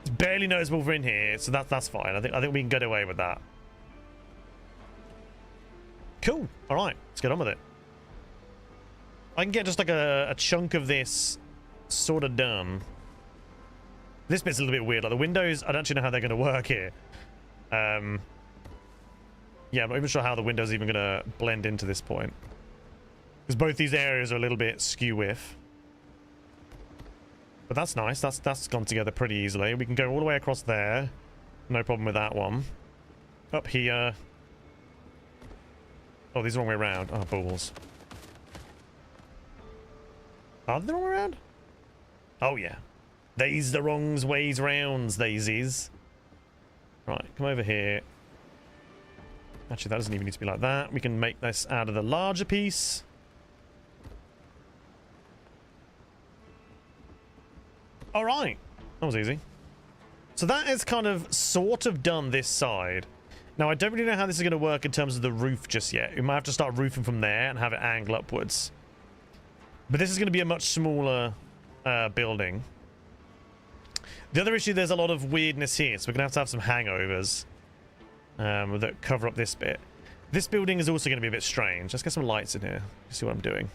It's barely noticeable from in here, so that's fine. I think we can get away with that. Cool. All right, let's get on with it. I can get just like a chunk of this sort of done. This bit's a little bit weird. Like the windows, I don't actually know how they're going to work here. Yeah, I'm not even sure how the windows are even going to blend into this point. Because both these areas are a little bit skew-with. But that's nice. That's gone together pretty easily. We can go all the way across there. No problem with that one. Up here. Oh, these are the wrong way around. Oh, balls. Are they the wrong way around? Oh, yeah. These the wrong ways rounds, daisies. Right, come over here. Actually, that doesn't even need to be like that. We can make this out of the larger piece. All right. That was easy. So that is kind of sort of done this side. Now, I don't really know how this is going to work in terms of the roof just yet. We might have to start roofing from there and have it angle upwards. But this is going to be a much smaller building. The other issue, there's a lot of weirdness here, so we're going to have some hangovers that cover up this bit. This building is also going to be a bit strange. Let's get some lights in here. See what I'm doing.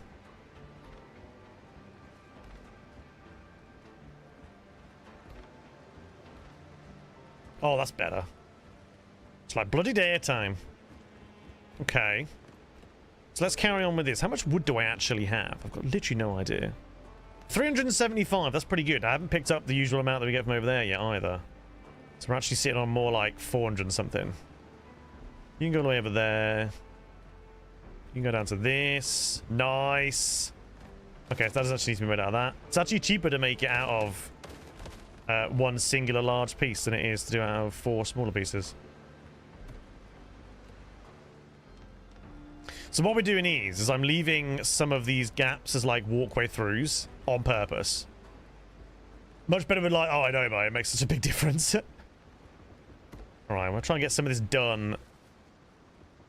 Oh, that's better. It's like bloody daytime. Okay. So let's carry on with this. How much wood do I actually have? I've got literally no idea. 375. That's pretty good. I haven't picked up the usual amount that we get from over there yet either. So we're actually sitting on more like 400 and something. You can go all the way over there. You can go down to this. Nice. Okay, so that doesn't actually need to be made out of that. It's actually cheaper to make it out of one singular large piece than it is to do it out of 4 smaller pieces. So what we're doing is I'm leaving some of these gaps as like walkway throughs on purpose. Much better than like, oh, I know, but it makes such a big difference. Alright, we'll try and get some of this done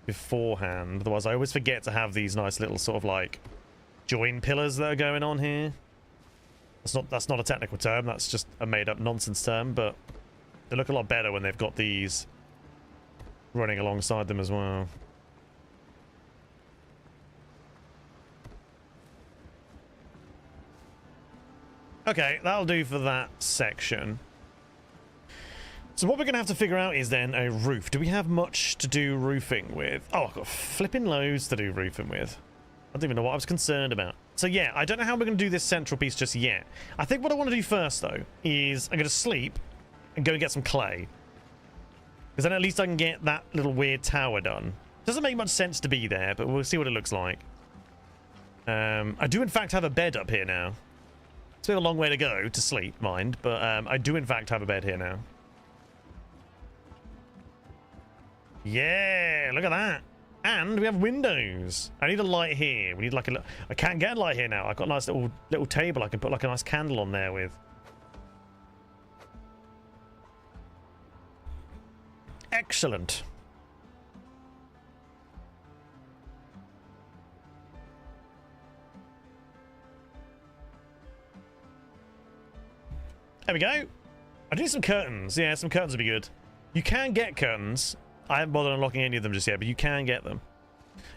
beforehand. Otherwise, I always forget to have these nice little sort of like join pillars that are going on here. That's not a technical term, that's just a made-up nonsense term, but they look a lot better when they've got these running alongside them as well. Okay, that'll do for that section. So what we're going to have to figure out is then a roof. Do we have much to do roofing with? Oh, I've got flipping loads to do roofing with. I don't even know what I was concerned about. So yeah, I don't know how we're going to do this central piece just yet. I think what I want to do first, though, is I'm going to sleep and go and get some clay. Because then at least I can get that little weird tower done. Doesn't make much sense to be there, but we'll see what it looks like. I do, in fact, have a bed up here now. It's been a long way to go to sleep, mind, but I do, in fact, have a bed here now. Yeah, look at that. And we have windows. I need a light here. We need like a... I can't get a light here now. I've got a nice little table I can put like a nice candle on there with. Excellent. There we go. I need some curtains. Yeah, some curtains would be good. You can get curtains. I haven't bothered unlocking any of them just yet, but you can get them.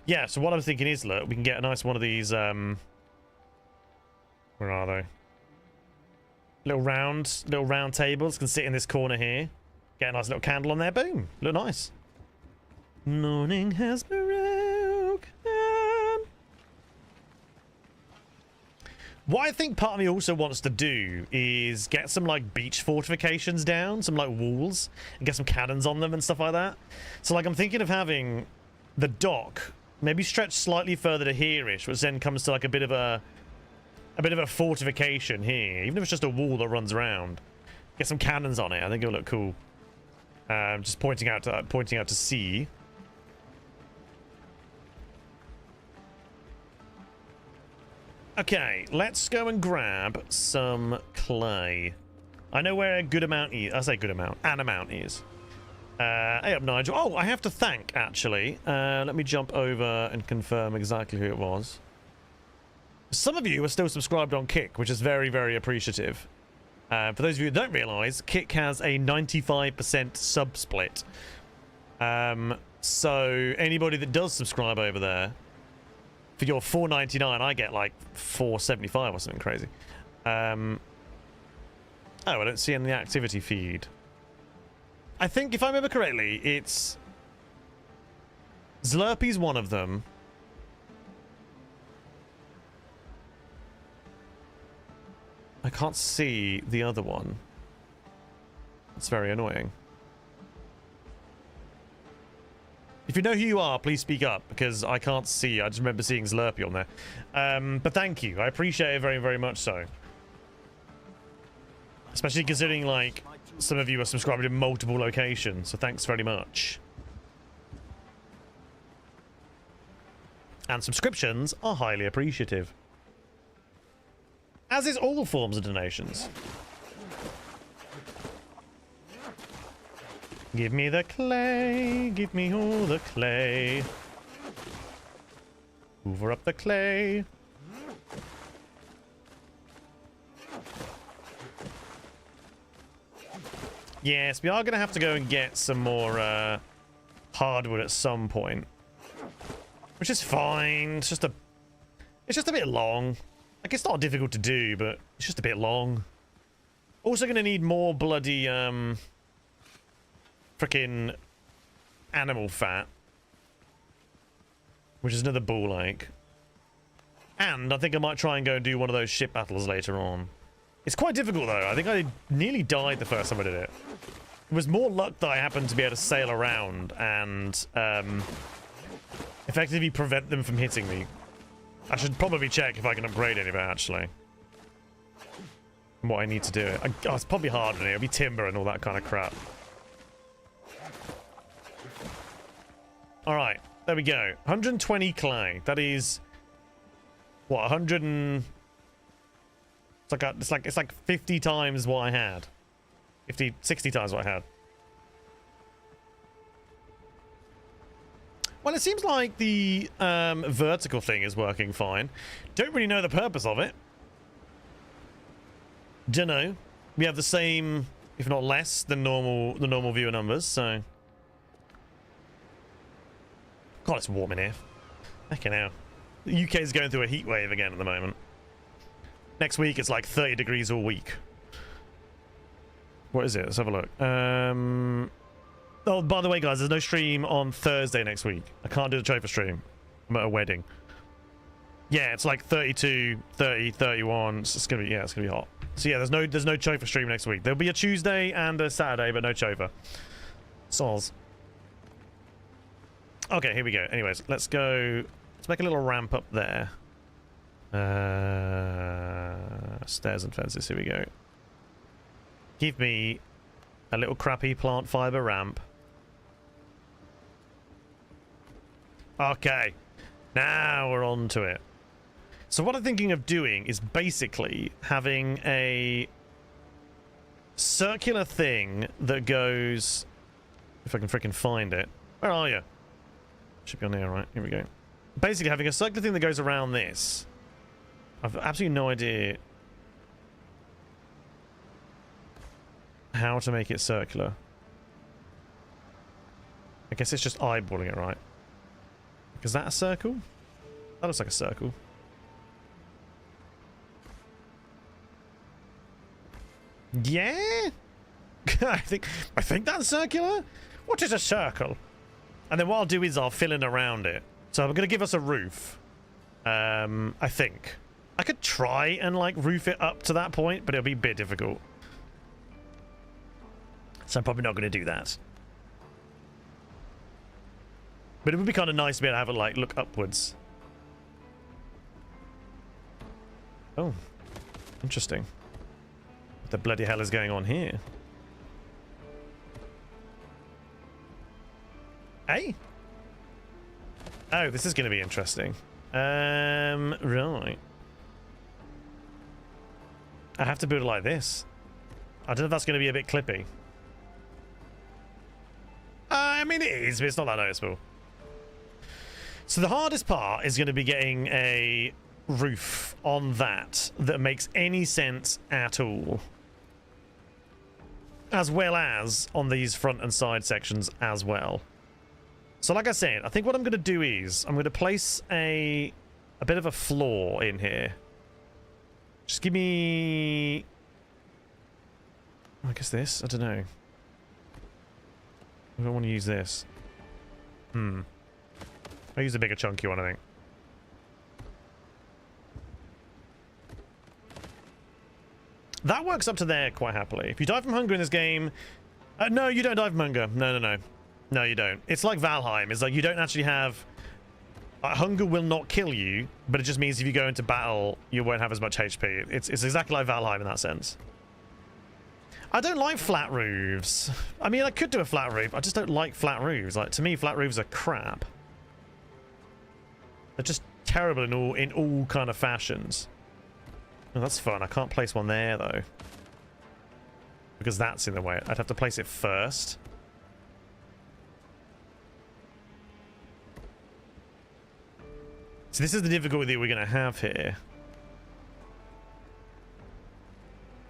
Yeah, so what I'm thinking is, look, we can get a nice one of these, where are they? Little round tables can sit in this corner here. Get a nice little candle on there, boom. Look nice. Morning has broken. What I think part of me also wants to do is get some like beach fortifications down, some like walls, and get some cannons on them and stuff like that. So like I'm thinking of having the dock maybe stretch slightly further to here-ish, which then comes to like a bit of a fortification here, even if it's just a wall that runs around. Get some cannons on it. I think it'll look cool. Just pointing out to sea. Okay, let's go and grab some clay. I know where a good amount is. I say good amount. An amount is. Hey up, Nigel. Oh, I have to thank, actually. Let me jump over and confirm exactly who it was. Some of you are still subscribed on Kick, which is very, very appreciative. For those of you who don't realise, Kick has a 95% sub split. So anybody that does subscribe over there, for your $4.99, I get like $4.75 or something crazy. Oh, I don't see in the activity feed. I think, if I remember correctly, it's Slurpy's one of them. I can't see the other one. It's very annoying. If you know who you are, please speak up, because I can't see. I just remember seeing Slurpy on there. But thank you. I appreciate it very, very much so. Especially considering, like, some of you are subscribed in multiple locations, so thanks very much. And subscriptions are highly appreciative. As is all forms of donations. Give me the clay, give me all the clay. Hoover up the clay. Yes, we are going to have to go and get some more hardwood at some point. Which is fine. It's just a bit long. Like, it's not difficult to do, but it's just a bit long. Also going to need more bloody frickin' animal fat, which is another ball ache. And I think I might try and go and do one of those ship battles later on. It's quite difficult though. I think I nearly died the first time I did it. It was more luck that I happened to be able to sail around and effectively prevent them from hitting me. I should probably check if I can upgrade any of it actually. What I need to do. Oh, it's probably harder than it. It'll be timber and all that kind of crap. Alright, there we go. 120 clay. That is what, 100 and it's like 50 times what I had. 60 times what I had. Well, it seems like the vertical thing is working fine. Don't really know the purpose of it. Dunno. We have the same, if not less, than the normal viewer numbers, so. God, it's warm in here. Fucking hell. The UK is going through a heat wave again at the moment. Next week, it's like 30 degrees all week. What is it? Let's have a look. Oh, by the way, guys, there's no stream on Thursday next week. I can't do the Chofer stream. I'm at a wedding. Yeah, it's like 32, 30, 31. It's gonna be, yeah, it's gonna be hot. So yeah, there's no Chofer stream next week. There'll be a Tuesday and a Saturday, but no Chofer. Soz. Okay, here we go. Anyways, let's go. Let's make a little ramp up there. Stairs and fences. Here we go. Give me a little crappy plant fiber ramp. Okay. Now we're on to it. So what I'm thinking of doing is basically having a circular thing that goes... If I can freaking find it. Where are you? Should be on here, right? Here we go. Basically having a circular thing that goes around this. I've absolutely no idea how to make it circular. I guess it's just eyeballing it, right? Is that a circle? That looks like a circle. Yeah? I think that's circular. What is a circle? And then what I'll do is I'll fill in around it. So I'm going to give us a roof. I think. I could try and like roof it up to that point, but it'll be a bit difficult. So I'm probably not going to do that. But it would be kind of nice to be able to have it like look upwards. Oh. Interesting. What the bloody hell is going on here? Hey? Oh, this is going to be interesting. Right. I have to build it like this. I don't know if that's going to be a bit clippy. I mean, it is, but it's not that noticeable. So the hardest part is going to be getting a roof on that makes any sense at all. As well as on these front and side sections as well. So like I said, I think what I'm going to do is I'm going to place a bit of a floor in here. Just give me... I guess this? I don't know. I don't want to use this. I'll use a bigger chunky one, I think. That works up to there quite happily. If you die from hunger in this game... no, you don't die from hunger. No. No, you don't. It's like Valheim. It's like you don't actually have... hunger will not kill you, but it just means if you go into battle, you won't have as much HP. It's exactly like Valheim in that sense. I don't like flat roofs. I mean, I could do a flat roof. I just don't like flat roofs. Like, to me, flat roofs are crap. They're just terrible in all kind of fashions. Oh, that's fun. I can't place one there, though. Because that's in the way. I'd have to place it first. So this is the difficulty we're going to have here.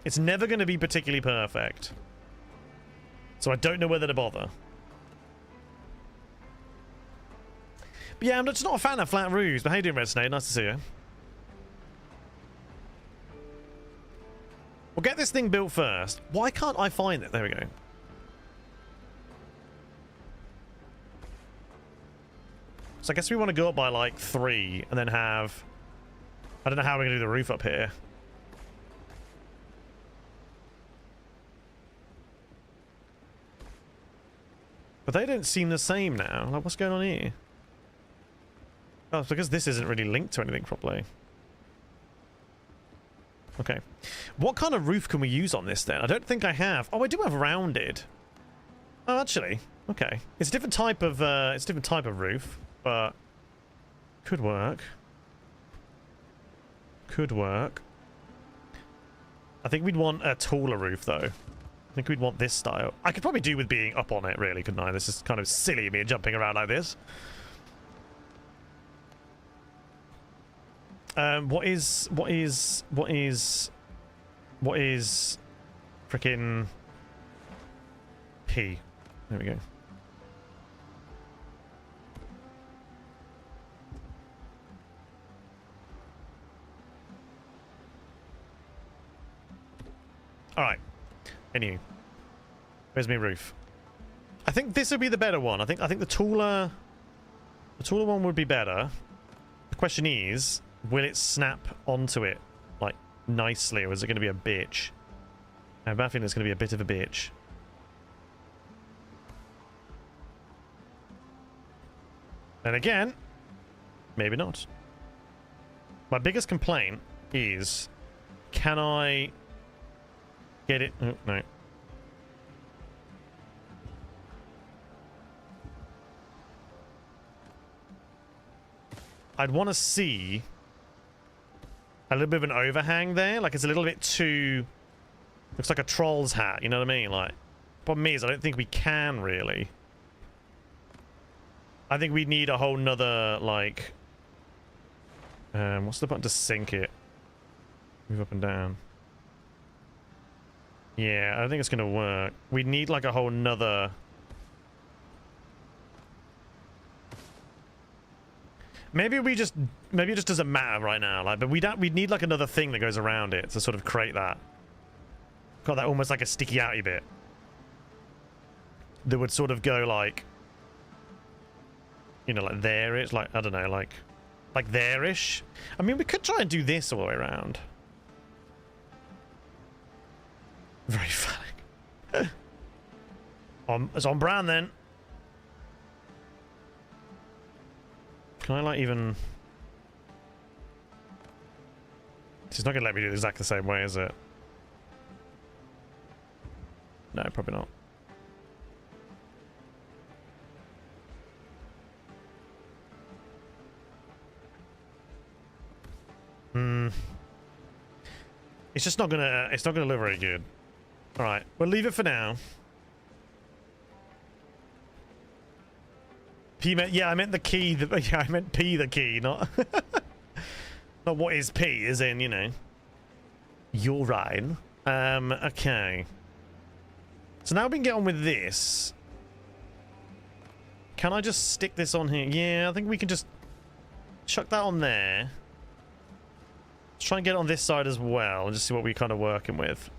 It's never going to be particularly perfect. So I don't know whether to bother. But yeah, I'm just not a fan of flat roofs. But how you doing, Red Snake? Nice to see you. We'll get this thing built first. Why can't I find it? There we go. So I guess we want to go up by like 3 and then have... I don't know how we're going to do the roof up here. But they don't seem the same now. Like, what's going on here? Oh, it's because this isn't really linked to anything properly. Okay. What kind of roof can we use on this then? I don't think I have. Oh, I do have rounded. Oh, actually. Okay. It's a different type of roof, but could work. Could work. I think we'd want a taller roof though. I think we'd want this style. I could probably do with being up on it, really, couldn't I? This is kind of silly, me jumping around like this. What is frickin' P? There we go. All right. Anyway, where's my roof? I think this would be the better one. I think the taller one would be better. The question is, will it snap onto it like nicely, or is it going to be a bitch? I have a feeling it's going to be a bit of a bitch. And again, maybe not. My biggest complaint is, can I get it? Oh, no. I'd want to see a little bit of an overhang there. Like, it's a little bit too... Looks like a troll's hat, you know what I mean? Like, problem is, I don't think we can, really. I think we need a whole nother, like... what's the button to sink it? Move up and down. Yeah, I don't think it's going to work. We need, like, a whole nother... Maybe it just doesn't matter right now. Like, but we need, like, another thing that goes around it to sort of create that. Got that almost like a sticky outy bit. That would sort of go, like... You know, like there-ish, like, I don't know, like there-ish. I mean, we could try and do this all the way around. Very funny. It's on brand, then. Can I, like, even... It's not going to let me do it exactly the same way, is it? No, probably not. It's just not gonna look very good. Alright, we'll leave it for now. P meant, yeah, I meant the key, yeah, I meant P the key, not not what is P, as in, you know. You're right. Okay. So now we can get on with this. Can I just stick this on here? Yeah, I think we can just chuck that on there. Let's try and get it on this side as well and just see what we're kind of working with.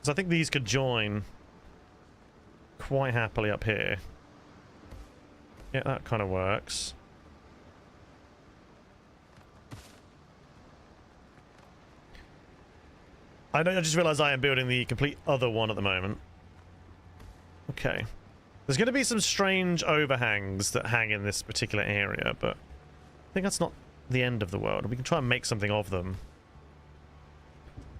So I think these could join quite happily up here. Yeah, that kind of works. I just realized I am building the complete other one at the moment. Okay. There's going to be some strange overhangs that hang in this particular area, but I think that's not the end of the world. We can try and make something of them.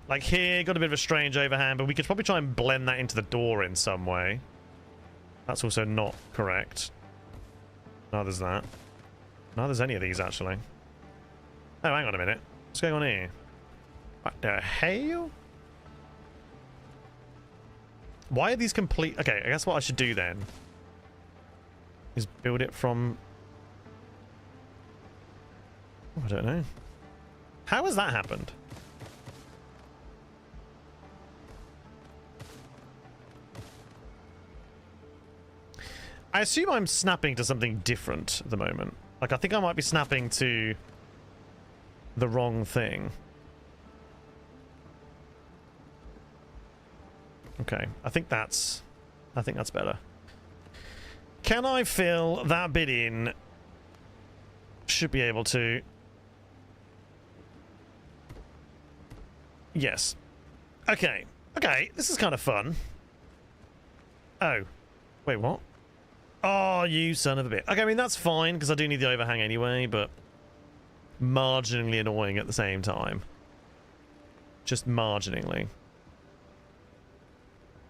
Like here, got a bit of a strange overhang, but we could probably try and blend that into the door in some way. That's also not correct. No, there's that. No, there's any of these, actually. Oh, hang on a minute. What's going on here? What the hell? Why are these complete... Okay, I guess what I should do then is build it from... Oh, I don't know. How has that happened? I assume I'm snapping to something different at the moment. Like, I think I might be snapping to the wrong thing. Okay, I think that's better. Can I fill that bit in? Should be able to. Yes. Okay. Okay, this is kind of fun. Oh. Wait, what? Oh, you son of a bit. Okay, I mean, that's fine, because I do need the overhang anyway, but marginally annoying at the same time. Just marginally.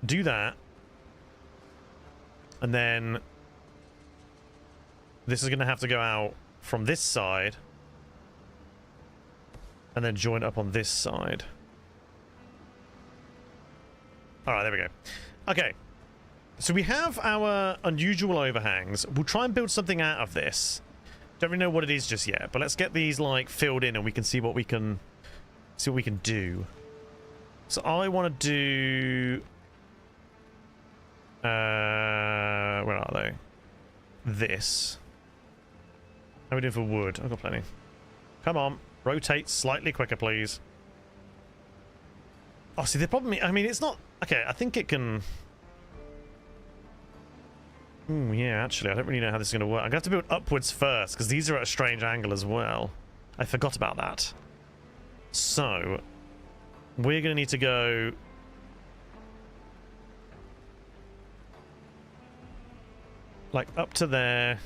Do that. And then this is going to have to go out from this side. And then join up on this side. Alright, there we go. Okay. So we have our unusual overhangs. We'll try and build something out of this. Don't really know what it is just yet, but let's get these like filled in and we can see what we can do. So I want to do where are they? This. How are we doing for wood? I've got plenty. Come on, rotate slightly quicker, please. Oh, see, the problem, I mean, it's not... Okay, I think it can... Ooh, yeah, actually, I don't really know how this is going to work. I'm going to have to build upwards first, because these are at a strange angle as well. I forgot about that. So, we're going to need to go... like, up to there,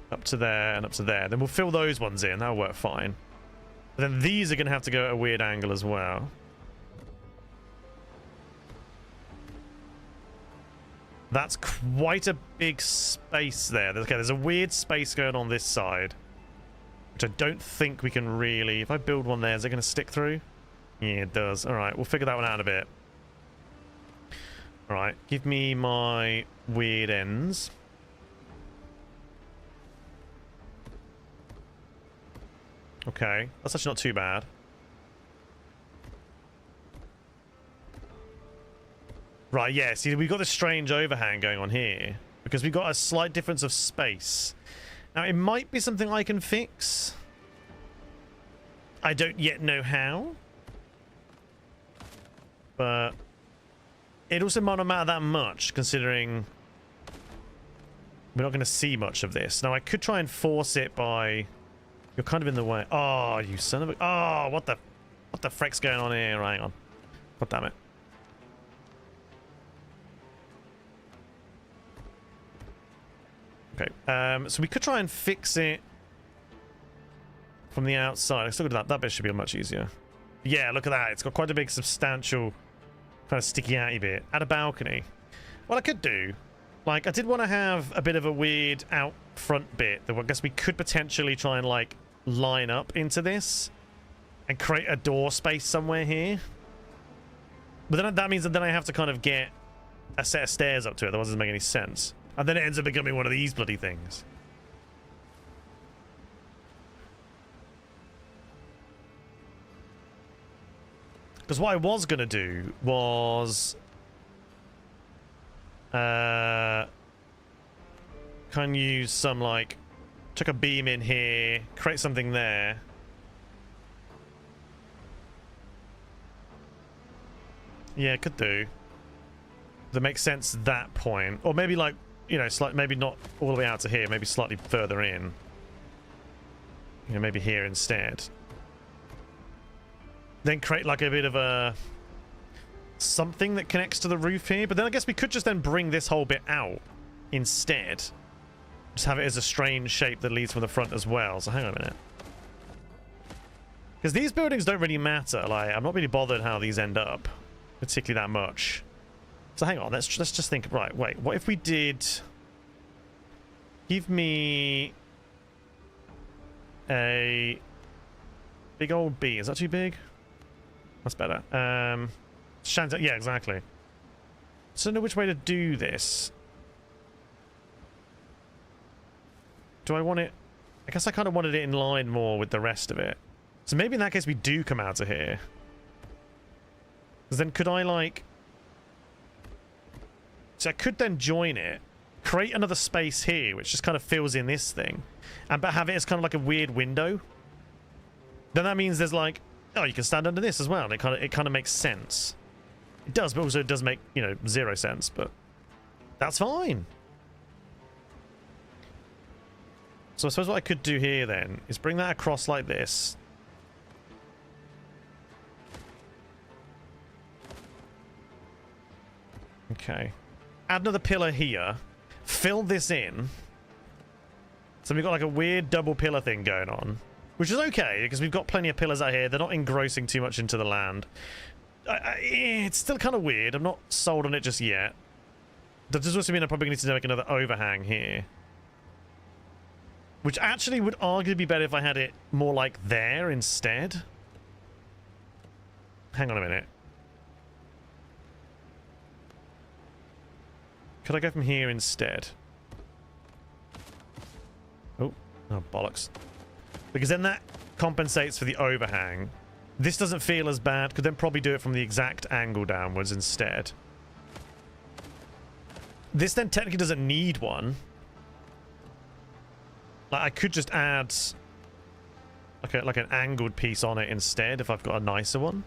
and up to there. Then we'll fill those ones in. That'll work fine. But then these are going to have to go at a weird angle as well. That's quite a big space there. Okay, there's a weird space going on this side, which I don't think we can really... If I build one there, is it going to stick through? Yeah, it does. All right, we'll figure that one out in a bit. All right, give me my weird ends. Okay, that's actually not too bad. Right, yeah, see, we've got this strange overhang going on here because we've got a slight difference of space. Now, it might be something I can fix. I don't yet know how. But it also might not matter that much, considering we're not going to see much of this. Now, I could try and force it by... You're kind of in the way. Oh, you son of a... Oh, what the frick's going on here? Hang on. God damn it. Okay, so we could try and fix it from the outside. I still got that bit should be much easier. Yeah, look at that. It's got quite a big, substantial, kind of sticky outy bit. Add a balcony. What I could do, like, I did want to have a bit of a weird out front bit that I guess we could potentially try and, like, line up into this and create a door space somewhere here. But then that means that then I have to kind of get a set of stairs up to it. Otherwise it doesn't make any sense. And then it ends up becoming one of these bloody things. Because what I was going to do was... kind of use some, like... Chuck a beam in here, create something there. Yeah, could do. That makes sense at that point. Or maybe, like, you know, maybe not all the way out to here, maybe slightly further in. You know, maybe here instead. Then create like a bit of a something that connects to the roof here. But then I guess we could just then bring this whole bit out instead. Just have it as a strange shape that leads from the front as well. So hang on a minute. Because these buildings don't really matter. Like, I'm not really bothered how these end up, particularly that much. So hang on, let's just think. Right, wait. What if we did... Give me... a... big old B. Is that too big? That's better. Yeah, exactly. So I don't know which way to do this. Do I want it... I guess I kind of wanted it in line more with the rest of it. So maybe in that case we do come out of here. Because then could I, like... So I could then join it, create another space here, which just kind of fills in this thing, and but have it as kind of like a weird window. Then that means there's like, oh, you can stand under this as well, and it kind of makes sense. It does, but also it does make, you know, zero sense, but that's fine. So I suppose what I could do here then is bring that across like this. Okay. Add another pillar here. Fill this in. So we've got like a weird double pillar thing going on. Which is okay, because we've got plenty of pillars out here. They're not engrossing too much into the land. It's still kind of weird. I'm not sold on it just yet. That does also mean I probably need to make another overhang here. Which actually would arguably be better if I had it more like there instead. Hang on a minute. Could I go from here instead? Oh bollocks. Because then that compensates for the overhang. This doesn't feel as bad. Could then probably do it from the exact angle downwards instead. This then technically doesn't need one. Like, I could just add like an angled piece on it instead if I've got a nicer one.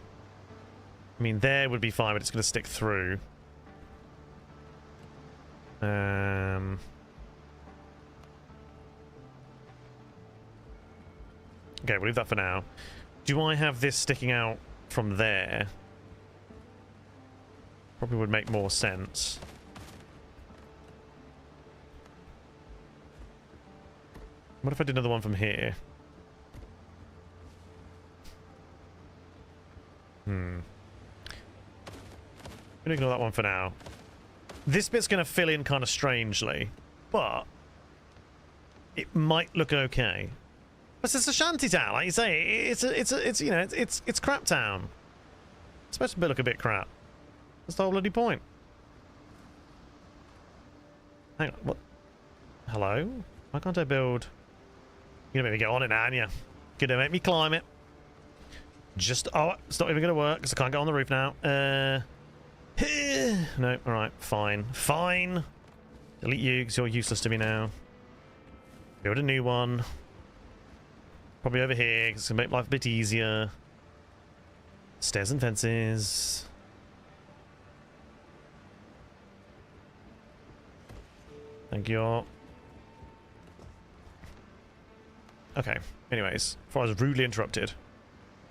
I mean, there would be fine, but it's going to stick through. Okay, we'll leave that for now. Do I have this sticking out from there? Probably would make more sense. What if I did another one from here? I'm gonna ignore that one for now. This bit's going to fill in kind of strangely, but it might look okay. But it's a shanty town, like you say. It's you know, it's crap town. It's supposed to look a bit crap. That's the whole bloody point. Hang on, what? Hello? Why can't I build? You're gonna make me get on it now, aren't you? Gonna make me climb it. Just, oh, it's not even gonna work because I can't get on the roof now. No, alright, fine. Fine. Delete you because you're useless to me now. Build a new one. Probably over here because it's gonna make life a bit easier. Stairs and fences. Thank you. Okay, anyways, before I was rudely interrupted.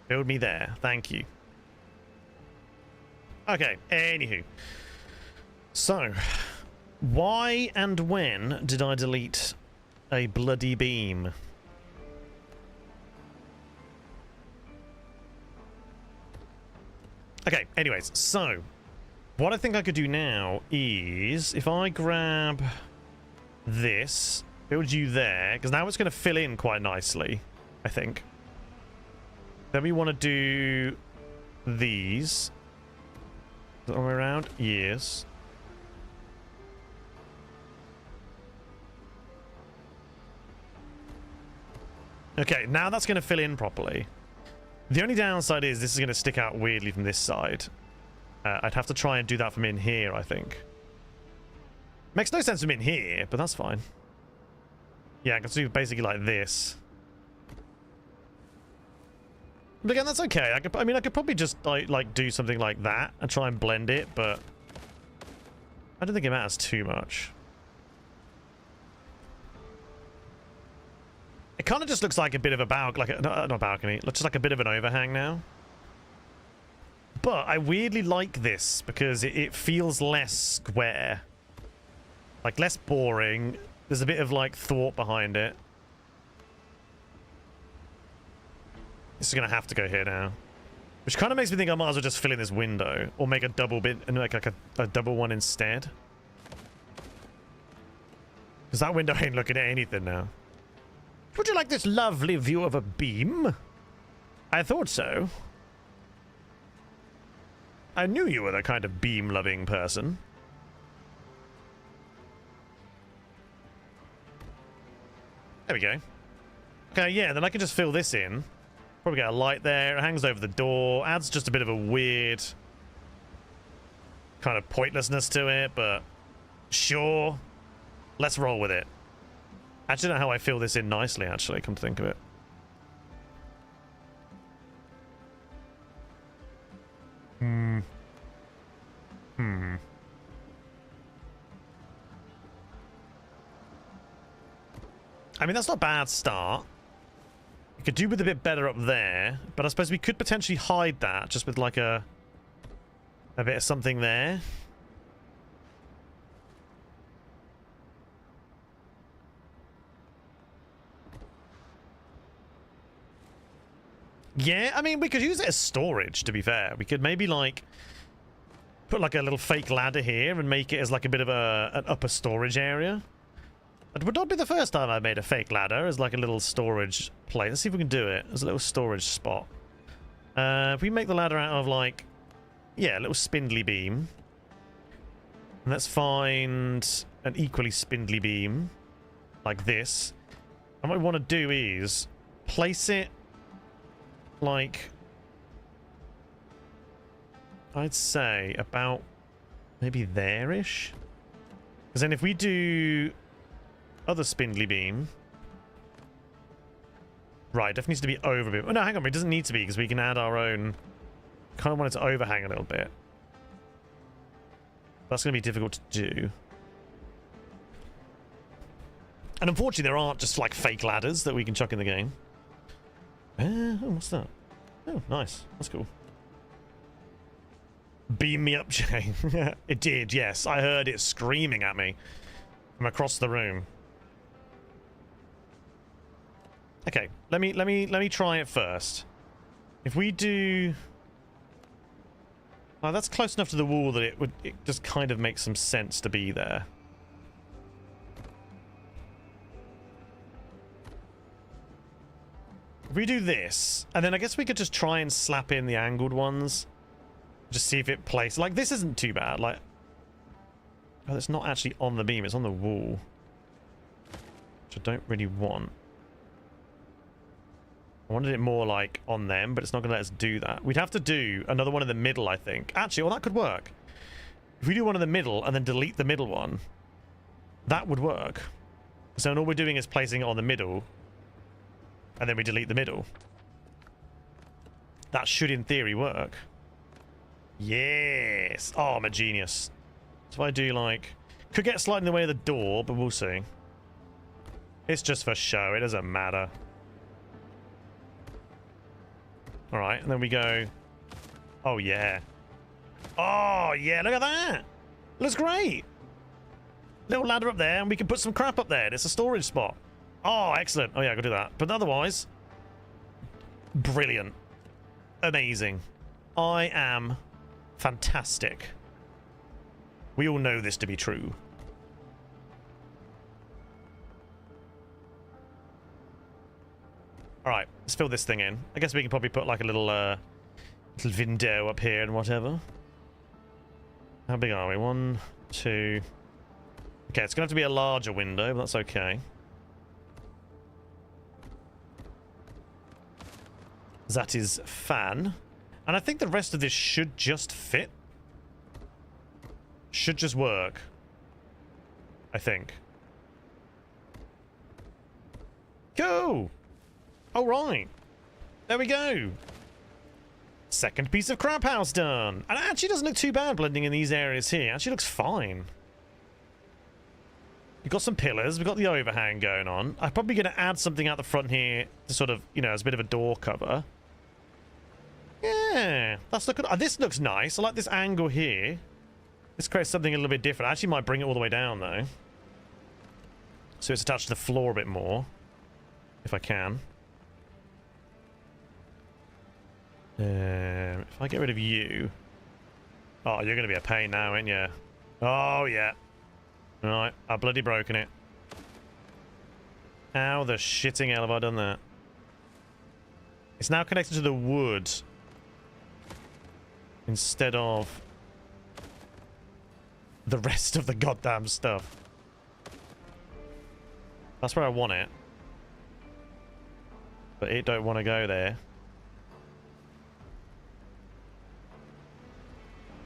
Build me there. Thank you. Okay, anywho. So, why and when did I delete a bloody beam? Okay, anyways, so what I think I could do now is if I grab this, build you there, because now it's going to fill in quite nicely, I think. Then we want to do these. All the way around? Yes. Okay, now that's going to fill in properly. The only downside is this is going to stick out weirdly from this side. I'd have to try and do that from in here, I think. Makes no sense from in here, but that's fine. Yeah, I can do basically like this. But again, that's okay. I mean, I could probably just like do something like that and try and blend it, but I don't think it matters too much. It kind of just looks like a bit of a balcony, like not a balcony, looks just like a bit of an overhang now. But I weirdly like this because it feels less square, like less boring. There's a bit of like thought behind it. This is going to have to go here now. Which kind of makes me think I might as well just fill in this window. Or make a double bit and make like a double one instead. Because that window ain't looking at anything now. Would you like this lovely view of a beam? I thought so. I knew you were the kind of beam-loving person. There we go. Okay, yeah, then I can just fill this in. Probably get a light there. It hangs over the door. Adds just a bit of a weird kind of pointlessness to it, but sure. Let's roll with it. I actually don't know how I fill this in nicely, actually, come to think of it. I mean, that's not a bad start. We could do with a bit better up there, but I suppose we could potentially hide that just with like a bit of something there. Yeah, I mean, we could use it as storage, to be fair. We could maybe like put like a little fake ladder here and make it as like a bit of an upper storage area. It would not be the first time I've made a fake ladder as like a little storage place. Let's see if we can do it as a little storage spot. If we make the ladder out of like, yeah, a little spindly beam. And let's find an equally spindly beam like this. And what we want to do is place it like, I'd say about maybe there-ish. Because then if we do other spindly beam, right, definitely needs to be over a bit. Oh no, hang on, it doesn't need to be because we can add our own. Kind of want it to overhang a little bit. That's going to be difficult to do. And unfortunately, there aren't just like fake ladders that we can chuck in the game. Oh, what's that? Oh, nice. That's cool. Beam me up, Jay. It did, yes. I heard it screaming at me from across the room. Okay, let me try it first. If we do Oh, that's close enough to the wall that it just kind of makes some sense to be there. If we do this, and then I guess we could just try and slap in the angled ones. Just see if it plays. Like, this isn't too bad. Like, oh, it's not actually on the beam. It's on the wall. Which I don't really want. I wanted it more, like, on them, but it's not going to let us do that. We'd have to do another one in the middle, I think. Actually, well, that could work. If we do one in the middle and then delete the middle one, that would work. So all we're doing is placing it on the middle, and then we delete the middle. That should, in theory, work. Yes! Oh, I'm a genius. So I do, like... Could get slightly in the way of the door, but we'll see. It's just for show. It doesn't matter. Alright, and then we go... Oh, yeah. Oh, yeah, look at that! Looks great! Little ladder up there, and we can put some crap up there. It's a storage spot. Oh, excellent. Oh, yeah, I could do that. But otherwise... Brilliant. Amazing. I am fantastic. We all know this to be true. Alright, let's fill this thing in. I guess we can probably put like a little little window up here and whatever. How big are we? 1, 2... Okay, it's going to have to be a larger window, but that's okay. That is fan. And I think the rest of this should just fit. Should just work. I think. Go! Alright. There we go. Second piece of crap house done. And it actually doesn't look too bad blending in these areas here. It actually looks fine. We've got some pillars. We've got the overhang going on. I'm probably going to add something out the front here to sort of, you know, as a bit of a door cover. Yeah. That's looking... this looks nice. I like this angle here. This creates something a little bit different. I actually might bring it all the way down, though. So it's attached to the floor a bit more. If I can. If I get rid of you... Oh, you're going to be a pain now, ain't you? Oh, yeah. Right, I've bloody broken it. How the shitting hell have I done that? It's now connected to the wood. Instead of... the rest of the goddamn stuff. That's where I want it. But it don't want to go there.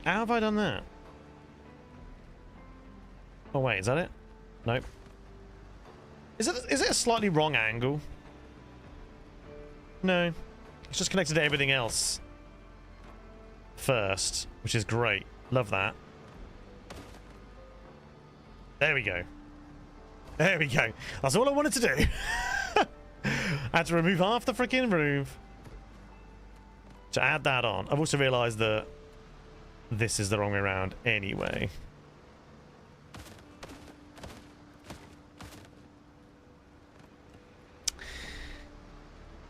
How have I done that? Oh wait, is that it? Nope. Is it a slightly wrong angle? No. It's just connected to everything else first, which is great. Love that. There we go. There we go. That's all I wanted to do. I had to remove half the freaking roof to add that on. I've also realized that this is the wrong way around anyway.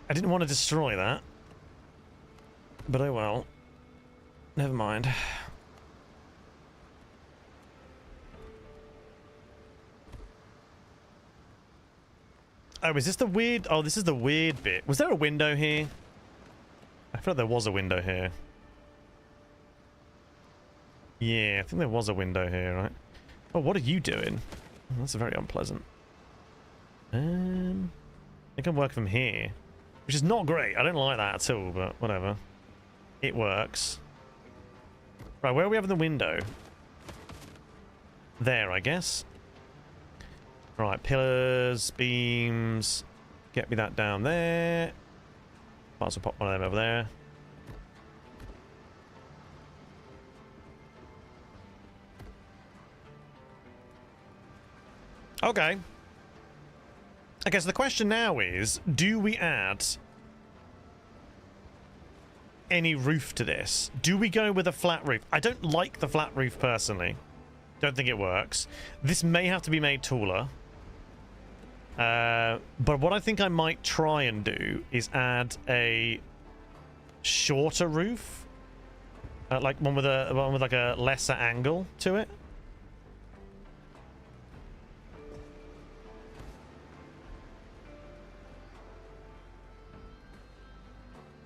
I didn't want to destroy that. But oh well. Never mind. Oh, is this the weird... Oh, this is the weird bit. Was there a window here? I feel like there was a window here. Yeah, I think there was a window here, right? Oh, what are you doing? Oh, that's very unpleasant. I can work from here. Which is not great. I don't like that at all, but whatever. It works. Right, where are we having the window? There, I guess. Right, pillars, beams. Get me that down there. Might as well pop one of them over there. Okay. Okay, so the question now is, do we add any roof to this? Do we go with a flat roof? I don't like the flat roof personally. Don't think it works. This may have to be made taller. But what I think I might try and do is add a shorter roof Like one with like a lesser angle to it.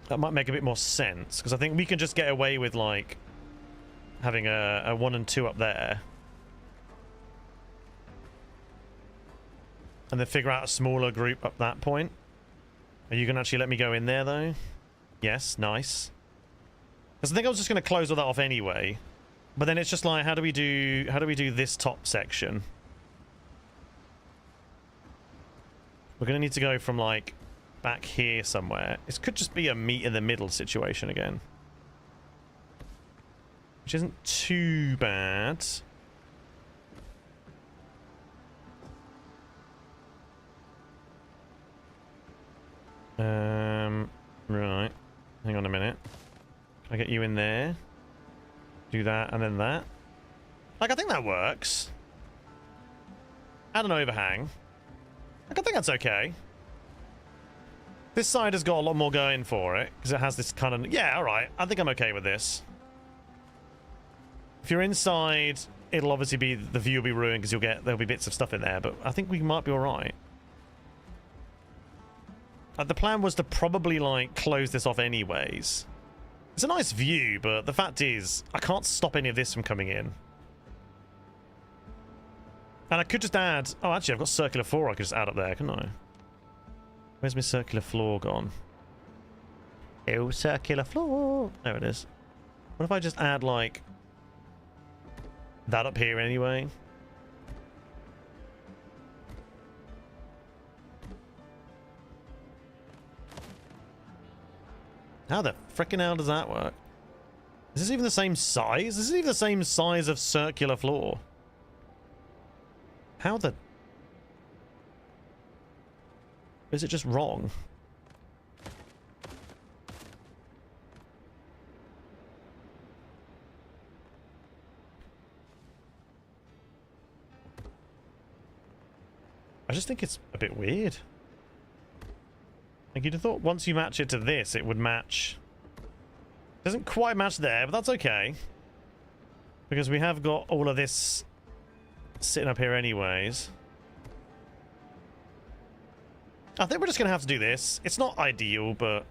That might make a bit more sense, because I think we can just get away with like having a 1 and 2 up there, and then figure out a smaller group up that point. Are you gonna actually let me go in there though? Yes, nice. Because I think I was just gonna close all that off anyway, but then it's just like, how do we do this top section? We're gonna need to go from like back here somewhere. This could just be a meet in the middle situation again, which isn't too bad. Right. Hang on a minute. Can I get you in there? Do that and then that. Like, I think that works. Add an overhang. Like, I think that's okay. This side has got a lot more going for it, because it has this kind of... Yeah, alright. I think I'm okay with this. If you're inside, it'll obviously be... The view will be ruined, because there'll be bits of stuff in there, but I think we might be alright. The plan was to probably, like, close this off anyways. It's a nice view, but the fact is, I can't stop any of this from coming in. And I could just add... Oh, actually, I've got circular floor I could just add up there, couldn't I? Where's my circular floor gone? Oh, circular floor. There it is. What if I just add, like, that up here anyway? How the frickin' hell does that work? Is this even the same size? This is even the same size of circular floor. How the... Is it just wrong? I just think it's a bit weird. Like, you'd have thought once you match it to this, it would match. Doesn't quite match there, but that's okay. Because we have got all of this sitting up here anyways. I think we're just going to have to do this. It's not ideal, but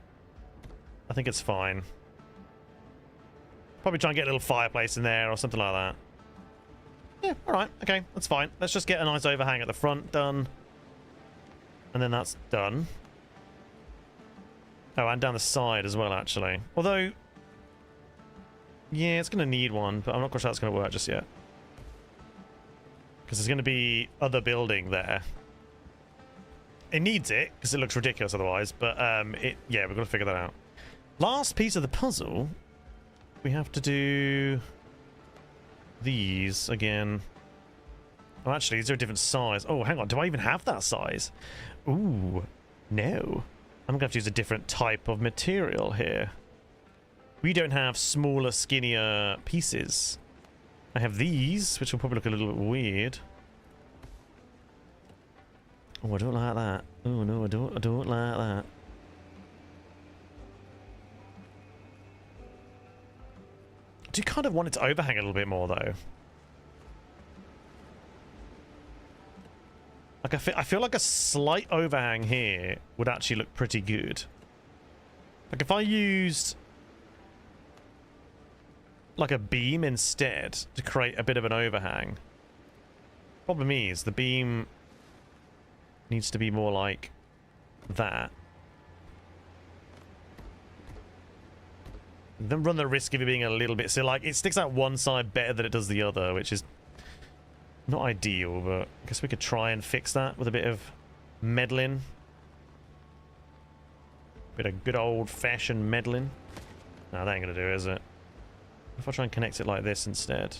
I think it's fine. Probably try and get a little fireplace in there or something like that. Yeah, alright, okay, that's fine. Let's just get a nice overhang at the front done. And then that's done. Oh, and down the side as well, actually. Although, yeah, it's going to need one, but I'm not quite sure that's going to work just yet. Because there's going to be other building there. It needs it, because it looks ridiculous otherwise, but yeah, we've got to figure that out. Last piece of the puzzle, we have to do these again. Oh, actually, these are a different size. Oh, hang on, do I even have that size? Ooh, no. I'm going to have to use a different type of material here. We don't have smaller, skinnier pieces. I have these, which will probably look a little bit weird. Oh, I don't like that. Oh, no, I don't like that. I do kind of want it to overhang a little bit more, though. Like, I feel like a slight overhang here would actually look pretty good. Like, if I used like a beam instead to create a bit of an overhang. Problem is, the beam needs to be more like that. Then run the risk of it being a little bit... So, like, it sticks out one side better than it does the other, which is not ideal, but I guess we could try and fix that with a bit of meddling. Bit of good old-fashioned meddling. No, that ain't gonna do it, is it? What if I try and connect it like this instead?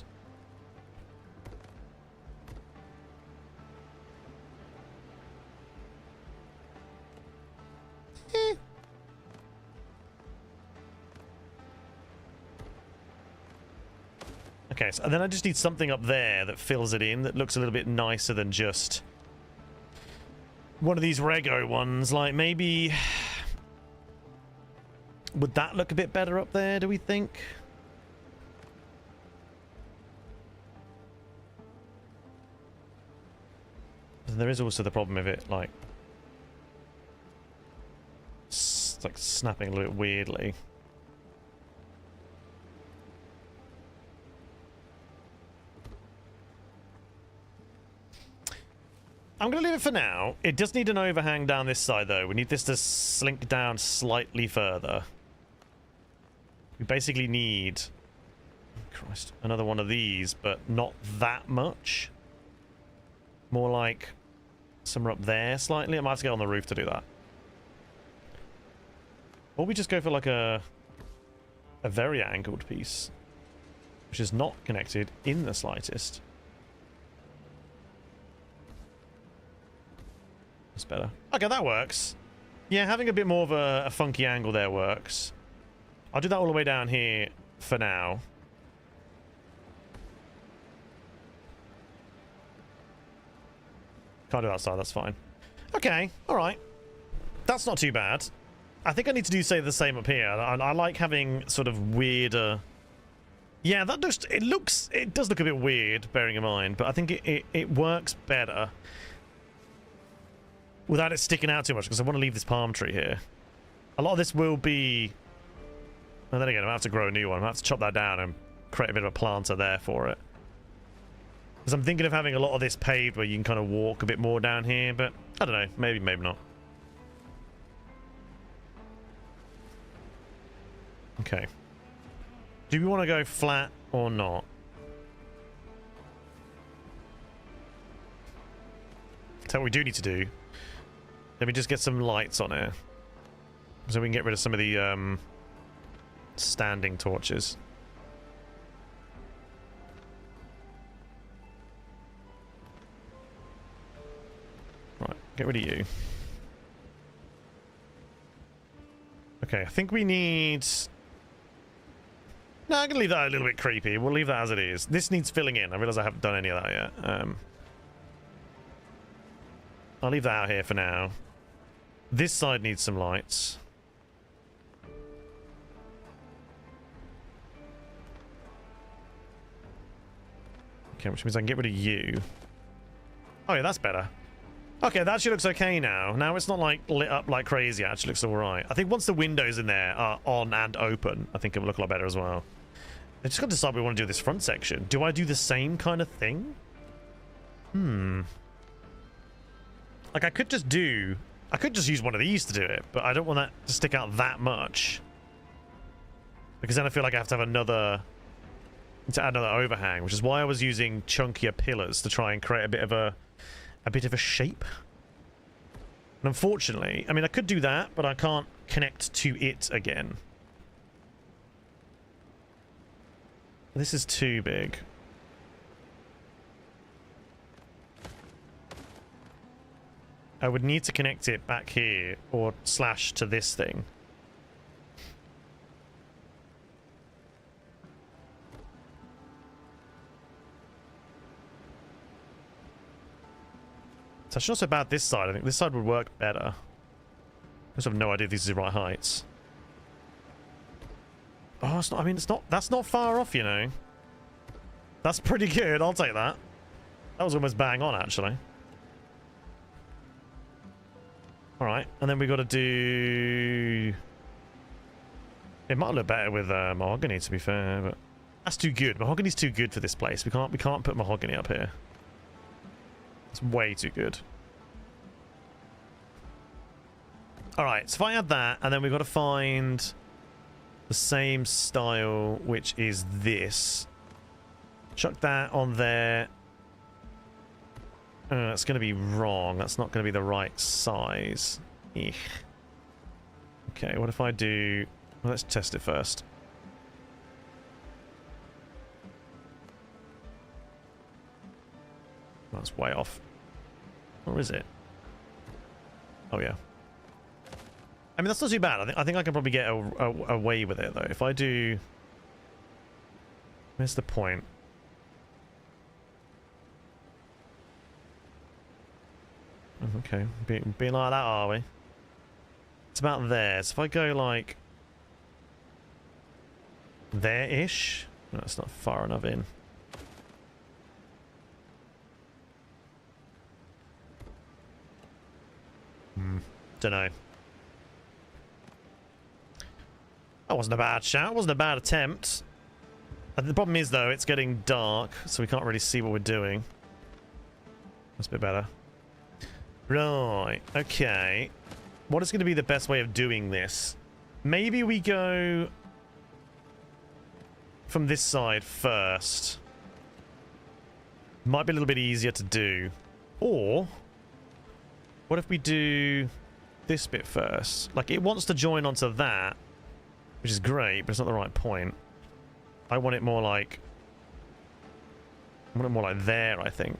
Okay, so then I just need something up there that fills it in, that looks a little bit nicer than just one of these Rego ones. Like, maybe... Would that look a bit better up there, do we think? There is also the problem of it, like, like snapping a little bit weirdly. I'm going to leave it for now. It does need an overhang down this side, though. We need this to slink down slightly further. We basically need... Christ, another one of these, but not that much. More like somewhere up there slightly. I might have to get on the roof to do that. Or we just go for like a very angled piece, which is not connected in the slightest. That's better. Okay, that works. Yeah, having a bit more of a funky angle there works. I'll do that all the way down here for now. Can't do that side, that's fine. Okay, alright. That's not too bad. I think I need to do say the same up here. I like having sort of weirder... Yeah, that just... It does look a bit weird, bearing in mind, but I think it works better without it sticking out too much, because I want to leave this palm tree here. A lot of this will be... And then again, I'm going to have to grow a new one. I'm going to have to chop that down and create a bit of a planter there for it. Because I'm thinking of having a lot of this paved where you can kind of walk a bit more down here, but I don't know. Maybe, maybe not. Okay. Do we want to go flat or not? So what we do need to do. Let me just get some lights on here, so we can get rid of some of the standing torches. Right, get rid of you. Okay, I think we need... No, I'm going to leave that a little bit creepy. We'll leave that as it is. This needs filling in. I realise I haven't done any of that yet. I'll leave that out here for now. This side needs some lights. Okay, which means I can get rid of you. Oh yeah, that's better. Okay, that actually looks okay now. Now it's not like lit up like crazy. It actually looks alright. I think once the windows in there are on and open, I think it will look a lot better as well. I just got to decide we want to do this front section. Do I do the same kind of thing? Like I could just use one of these to do it, but I don't want that to stick out that much. Because then I feel like I have to have another overhang, which is why I was using chunkier pillars to try and create a bit of a shape. And unfortunately, I mean, I could do that, but I can't connect to it again. This is too big. I would need to connect it back here or slash to this thing. It's actually not so bad this side. I think this side would work better. I just have no idea if these are the right heights. Oh, it's not. I mean, it's not. That's not far off, you know. That's pretty good. I'll take that. That was almost bang on, actually. All right, and then we got to do. It might look better with mahogany, to be fair, but that's too good. Mahogany's too good for this place. We can't put mahogany up here. It's way too good. All right, so if I add that, and then we've got to find the same style, which is this. Chuck that on there. That's going to be wrong. That's not going to be the right size. Eek. Okay, what if I do... Well, let's test it first. That's way off. Or is it? Oh, yeah. I mean, that's not too bad. I think I can probably get away with it, though. If I do... Where's the point? Okay, being like that, are we? It's about there. So if I go like there-ish, no, that's not far enough in. Don't know. That wasn't a bad shout. It wasn't a bad attempt. The problem is, though, it's getting dark, so we can't really see what we're doing. That's a bit better. Right. Okay. What is going to be the best way of doing this? Maybe we go from this side first. Might be a little bit easier to do. Or what if we do this bit first? Like, it wants to join onto that, which is great, but it's not the right point. I want it more like... I want it more like there, I think.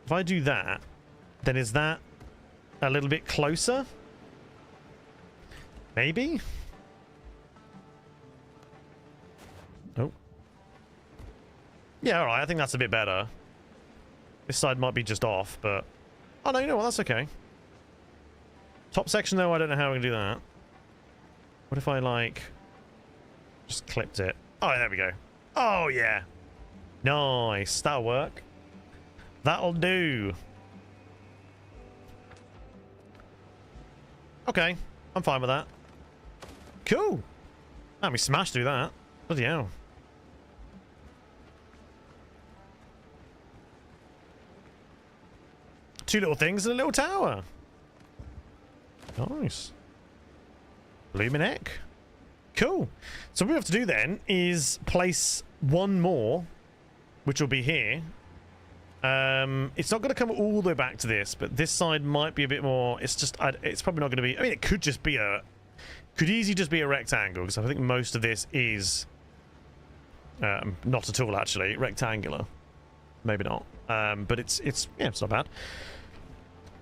If I do that, then is that a little bit closer? Maybe? Oh. Yeah, alright, I think that's a bit better. This side might be just off, but... Oh, no, you know what? That's okay. Top section, though, I don't know how we can do that. What if I, like... just clipped it? Oh, there we go. Oh, yeah. Nice. That'll work. That'll do. Okay. I'm fine with that. Cool. Man, we smashed through that. Bloody hell. Two little things and a little tower. Nice. Luminec. Cool. So what we have to do then is place one more, which will be here. It's not going to come all the way back to this, but this side might be a bit more. It's just, it's probably not going to be. I mean, it could just be a, could easily just be a rectangle, because I think most of this is not at all actually rectangular. Maybe not. But it's yeah, it's not bad.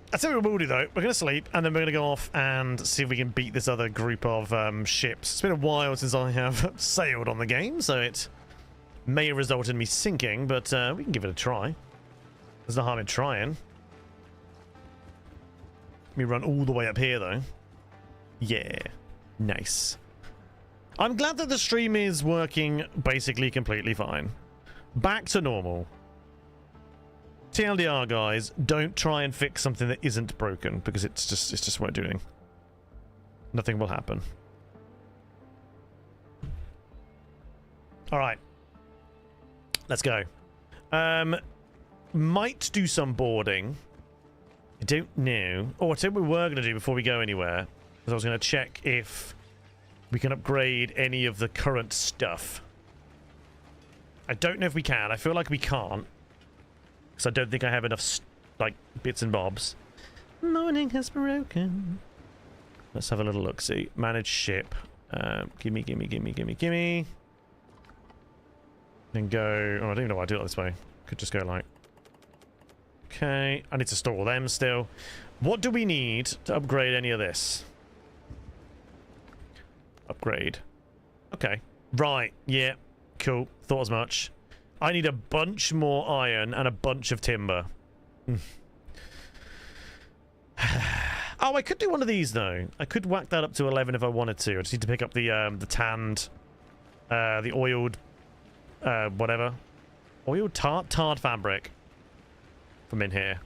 That's what we'll do though. We're going to sleep, and then we're going to go off and see if we can beat this other group of ships. It's been a while since I have sailed on the game, so it may result in me sinking, but we can give it a try. There's no harm in trying. Let me run all the way up here, though. Yeah. Nice. I'm glad that the stream is working basically completely fine. Back to normal. TLDR, guys, don't try and fix something that isn't broken, because it's just won't do anything. Nothing will happen. All right. Let's go. Might do some boarding. I don't know. Oh, I said we were going to do before we go anywhere, because I was going to check if we can upgrade any of the current stuff. I don't know if we can. I feel like we can't, because I don't think I have enough like bits and bobs. Morning has broken. Let's have a little look. See, manage ship. Gimme. Then go. Oh, I don't even know why I do it this way. Could just go like. Okay, I need to store them still. What do we need to upgrade any of this? Upgrade. Okay. Right. Yeah. Cool. Thought as much. I need a bunch more iron and a bunch of timber. Oh, I could do one of these though. I could whack that up to 11 if I wanted to. I just need to pick up the tanned, the oiled, whatever, oiled tarred fabric from in here.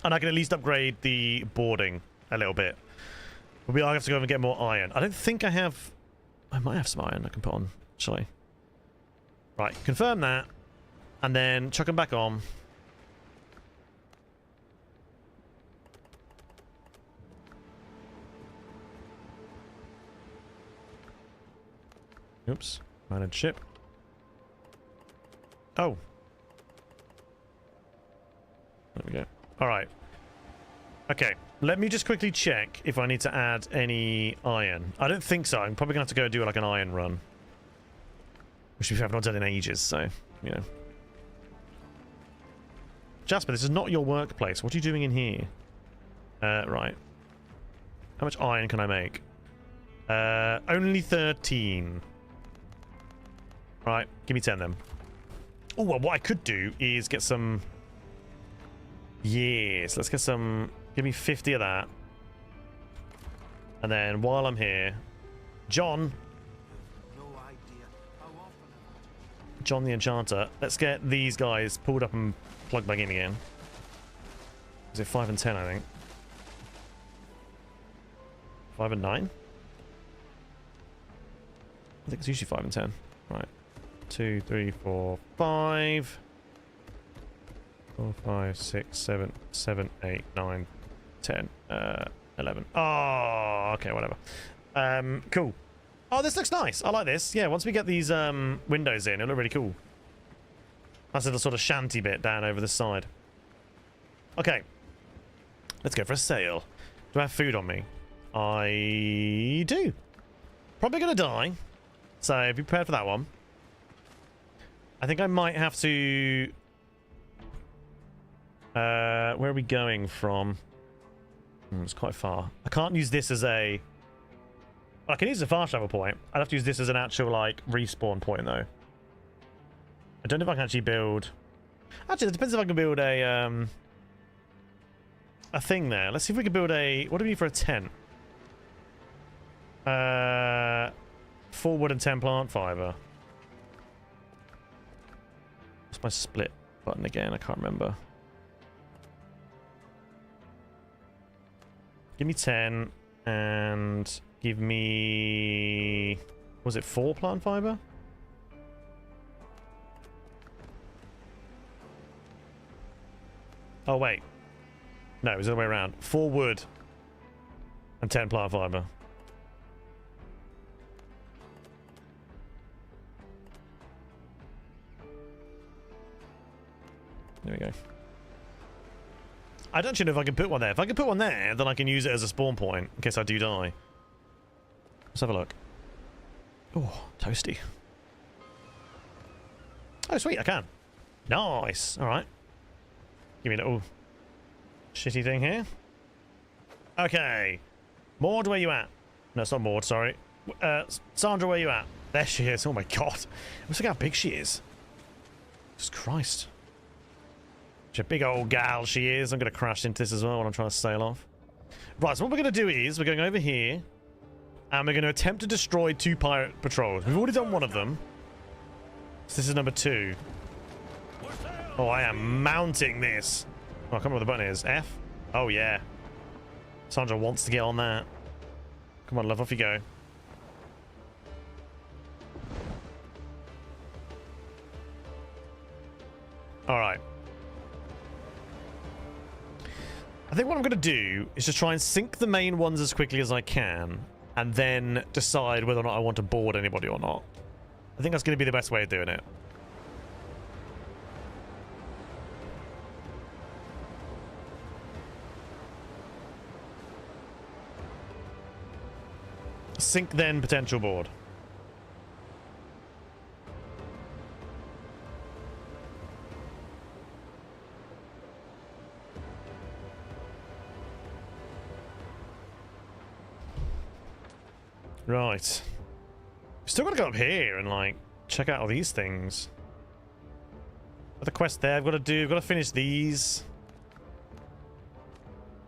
And I can at least upgrade the boarding a little bit. Maybe I have to go and get more iron. I don't think I have. I might have some iron I can put on. Shall I? Right, confirm that, and then chuck them back on. Oops. Manage ship. Oh. There we go. Alright. Okay. Let me just quickly check if I need to add any iron. I don't think so. I'm probably going to have to go do like an iron run. Which we have not done in ages, so, you know. Jasper, this is not your workplace. What are you doing in here? Right. How much iron can I make? Only 13. Right, give me 10 then. Oh, well, what I could do is get some... Yes, let's get some... Give me 50 of that. And then while I'm here... John! No idea how often John the Enchanter. Let's get these guys pulled up and plugged back in again. Is it 5 and 10, I think? 5 and 9? I think it's usually 5 and 10. Right. 2, 3, 4, 5. 4, 5, 6, 7, 7, 8, 9, 10, 11. Oh, okay, whatever. Cool. Oh, this looks nice. I like this. Yeah, once we get these windows in, it'll look really cool. Nice little sort of shanty bit down over the side. Okay. Let's go for a sail. Do I have food on me? I do. Probably going to die. So be prepared for that one. I think I might have to... where are we going from? It's quite far. I can't use this as a... I can use a fast travel point. I'd have to use this as an actual, like, respawn point, though. I don't know if I can actually build... Actually, it depends if I can build a thing there. Let's see if we can build a... What do we need for a tent? 4 wood and 10 plant fiber. What's my split button again? I can't remember. Give me 10 and give me... Was it 4 plant fiber? Oh, wait. No, it was the other way around. 4 wood and 10 plant fiber. There we go. I don't actually know if I can put one there. If I can put one there, then I can use it as a spawn point in case I do die. Let's have a look. Oh, toasty. Oh, sweet, I can. Nice. All right. Give me a little shitty thing here. Okay. Maud, where you at? No, it's not Maud, sorry. Sandra, where you at? There she is. Oh my god. Look how big she is. Jesus Christ. Such a big old gal she is. I'm going to crash into this as well when I'm trying to sail off. Right, so what we're going to do is we're going over here and we're going to attempt to destroy 2 pirate patrols. We've already done one of them. So this is number 2. Oh, I am mounting this. Oh, I can't remember what the button is. F? Oh, yeah. Sandra wants to get on that. Come on, love, off you go. All right. I think what I'm going to do is just try and sink the main ones as quickly as I can and then decide whether or not I want to board anybody or not. I think that's going to be the best way of doing it. Sink, then potential board. Right. Still got to go up here and, like, check out all these things. Got the quest there I've got to do. I've got to finish these.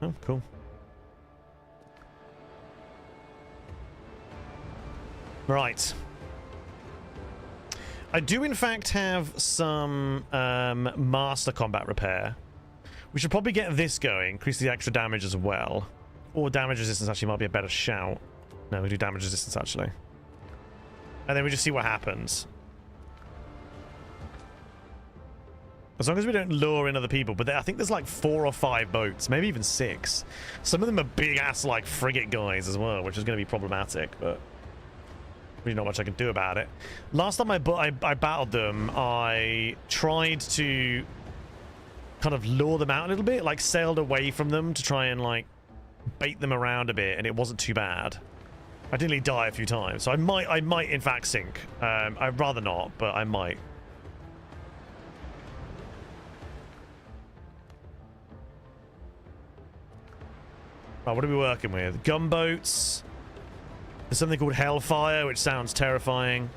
Oh, cool. Right. I do, in fact, have some master combat repair. We should probably get this going. Increase the extra damage as well. Or damage resistance actually might be a better shout. No, we do damage resistance, actually. And then we just see what happens. As long as we don't lure in other people. But I think there's like 4 or 5 boats. Maybe even 6. Some of them are big-ass, like, frigate guys as well, which is going to be problematic, but... really not much I can do about it. Last time I battled them, I tried to kind of lure them out a little bit, like sailed away from them to try and like bait them around a bit, and it wasn't too bad. I did nearly die a few times, so I might in fact sink. I'd rather not, but I might. Right, what are we working with? Gunboats. There's something called Hellfire, which sounds terrifying.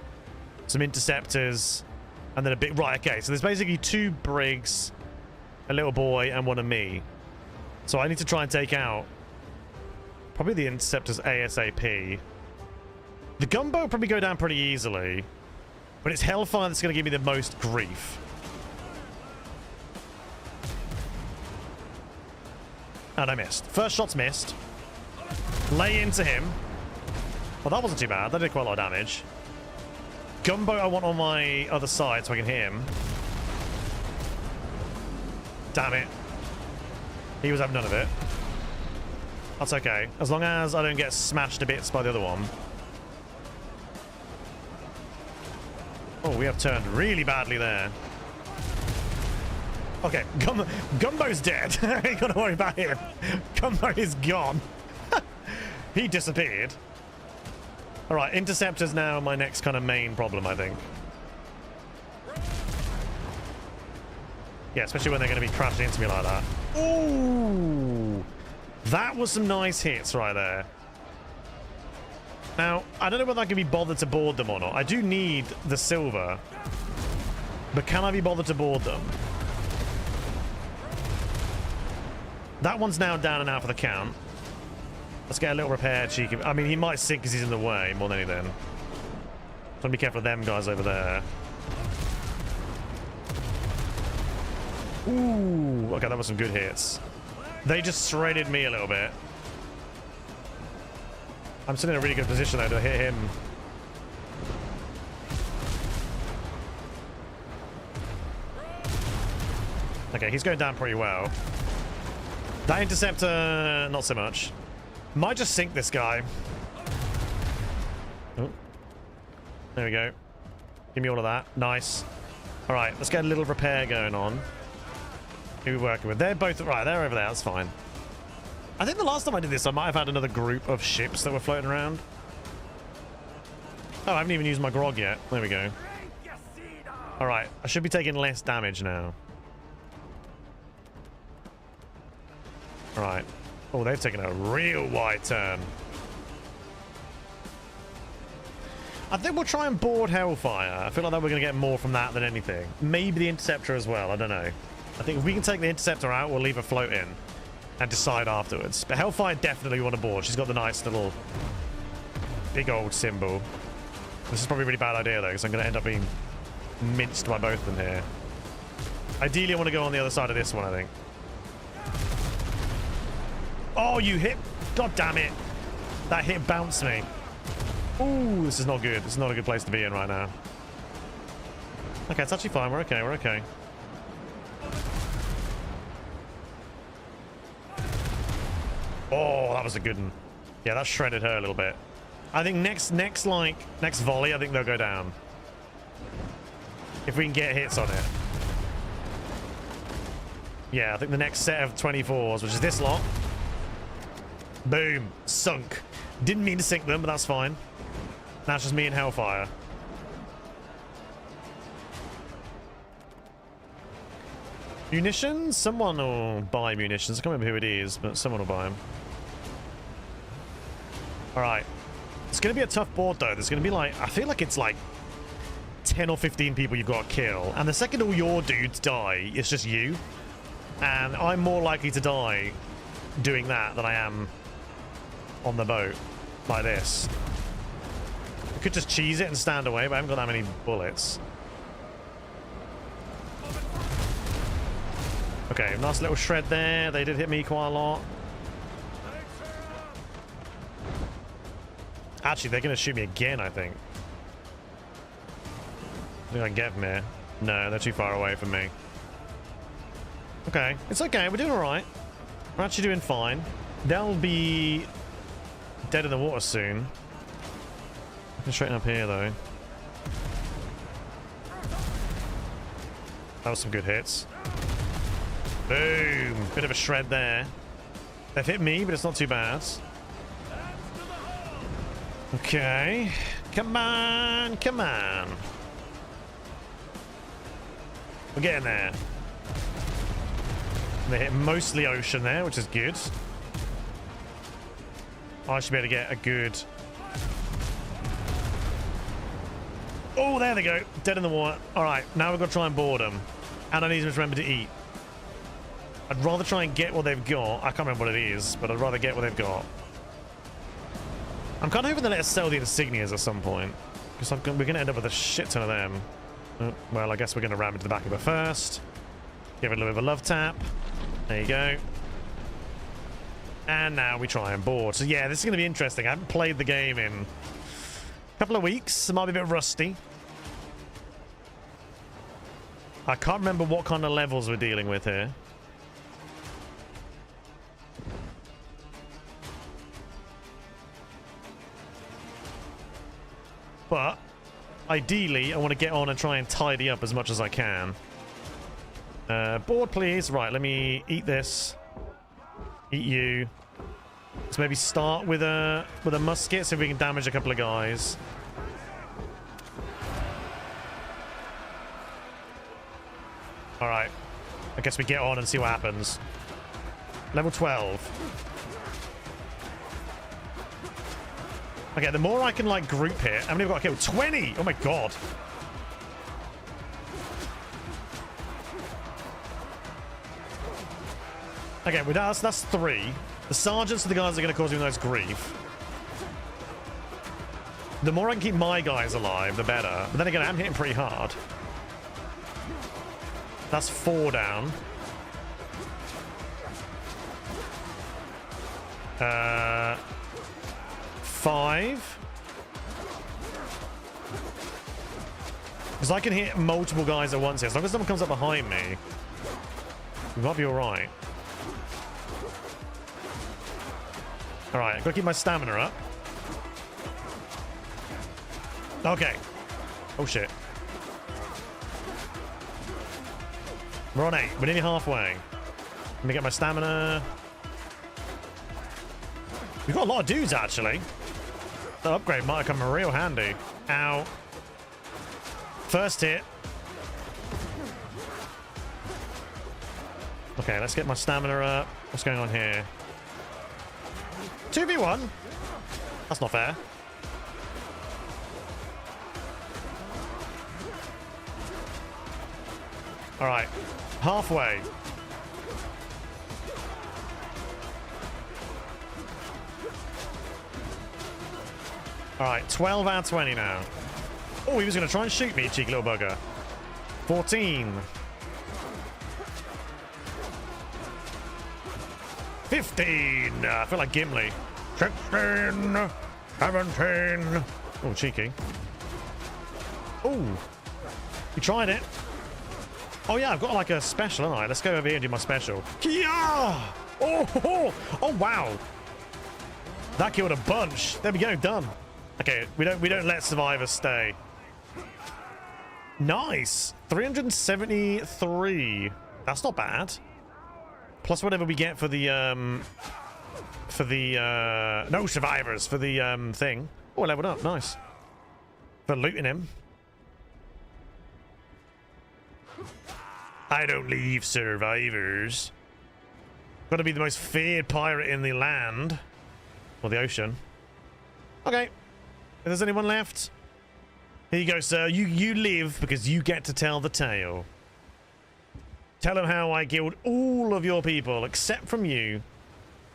Some interceptors. And then a big... Right, okay. So there's basically 2 brigs, a little boy, and one of me. So I need to try and take out probably the interceptors ASAP. The gunboat will probably go down pretty easily. But it's Hellfire that's going to give me the most grief. And I missed. First shot's missed. Lay into him. Well, that wasn't too bad. That did quite a lot of damage. Gunboat I want on my other side so I can hear him. Damn it. He was having none of it. That's okay. As long as I don't get smashed to bits by the other one. Oh, we have turned really badly there. Okay, Gumbo's dead. Ain't gotta worry about him. Gumbo is gone. He disappeared. Alright, Interceptor's now my next kind of main problem, I think. Yeah, especially when they're going to be crashing into me like that. Ooh! That was some nice hits right there. Now, I don't know whether I can be bothered to board them or not. I do need the silver. But can I be bothered to board them? That one's now down and out for the count. Let's get a little repair, cheeky. I mean, he might sink because he's in the way more than anything. So be careful of them guys over there. Ooh, okay, that was some good hits. They just shredded me a little bit. I'm still in a really good position though to hit him. Okay, he's going down pretty well. That Interceptor, not so much. Might just sink this guy. Oh. There we go. Give me all of that. Nice. All right, let's get a little repair going on. Who are we working with? They're both... Right, they're over there. That's fine. I think the last time I did this, I might have had another group of ships that were floating around. Oh, I haven't even used my grog yet. There we go. All right, I should be taking less damage now. All right. Oh, they've taken a real wide turn. I think we'll try and board Hellfire. I feel like that we're going to get more from that than anything. Maybe the Interceptor as well. I don't know. I think if we can take the Interceptor out, we'll leave her float in and decide afterwards. But Hellfire definitely we want to board. She's got the nice little big old symbol. This is probably a really bad idea, though, because I'm going to end up being minced by both of them here. Ideally, I want to go on the other side of this one, I think. Oh, you hit. God damn it. That hit bounced me. Ooh, this is not good. This is not a good place to be in right now. Okay, it's actually fine. We're okay. We're okay. Oh, that was a good one. Yeah, that shredded her a little bit. I think next volley, I think they'll go down. If we can get hits on it. Yeah, I think the next set of 24s, which is this lot. Boom. Sunk. Didn't mean to sink them, but that's fine. Now it's just me and Hellfire. Munitions? Someone will buy munitions. I can't remember who it is, but someone will buy them. Alright. It's going to be a tough board, though. There's going to be like... I feel like it's like 10 or 15 people you've got to kill. And the second all your dudes die, it's just you. And I'm more likely to die doing that than I am on the boat like this. I could just cheese it and stand away, but I haven't got that many bullets. Okay, nice little shred there. They did hit me quite a lot. Actually, they're going to shoot me again, I think. I think I can get from here. No, they're too far away from me. Okay, it's okay. We're doing all right. We're actually doing fine. They'll be dead in the water soon. I can straighten up here, though. That was some good hits. Boom! Bit of a shred there. They've hit me, but it's not too bad. Okay. Come on! Come on! We're getting there. They hit mostly ocean there, which is good. I should be able to get a good... Oh, there they go. Dead in the water. All right, now we've got to try and board them. And I need to remember to eat. I'd rather try and get what they've got. I can't remember what it is, but I'd rather get what they've got. I'm kind of hoping they let us sell the insignias at some point. Because we're going to end up with a shit ton of them. Oh, well, I guess we're going to ram into the back of it first. Give it a little bit of a love tap. There you go. And now we try and board. So yeah, this is going to be interesting. I haven't played the game in a couple of weeks. It might be a bit rusty. I can't remember what kind of levels we're dealing with here. But ideally, I want to get on and try and tidy up as much as I can. Board, please. Right, let me eat this. Eat you. Let's maybe start with a musket, see if we can damage a couple of guys. All right. I guess we get on and see what happens. Level 12. Okay, the more I can, like, group hit... How many have I got to kill? 20! Oh, my God. Okay, well, that's 3. The sergeants are the guys that are going to cause me the most grief. The more I can keep my guys alive, the better. But then again, I'm hitting pretty hard. That's 4 down. 5. Because I can hit multiple guys at once here. As long as someone comes up behind me, we might be alright. Alright, I've got to keep my stamina up. Okay. Oh, shit. We're on 8. We're nearly halfway. Let me get my stamina. We've got a lot of dudes, actually. The upgrade might come real handy. Ow. First hit. Okay, let's get my stamina up. What's going on here? 2v1? That's not fair. Alright. Halfway. Alright, 12 out of 20 now. Oh, he was going to try and shoot me, cheeky little bugger. 14. 15. I feel like Gimli. 16. 17. Oh, cheeky. Oh. You tried it. Oh, yeah, I've got like a special, haven't I? Let's go over here and do my special. Yeah! Oh, wow. That killed a bunch. There we go, done. Okay, we don't let survivors stay. Nice. 373. That's not bad. Plus whatever we get for the no survivors for the thing. Oh, leveled up. Nice. For looting him. I don't leave survivors. Got to be the most feared pirate in the land. Or the ocean. Okay. If there's anyone left, here you go, sir. You live because you get to tell the tale. Tell them how I killed all of your people except from you,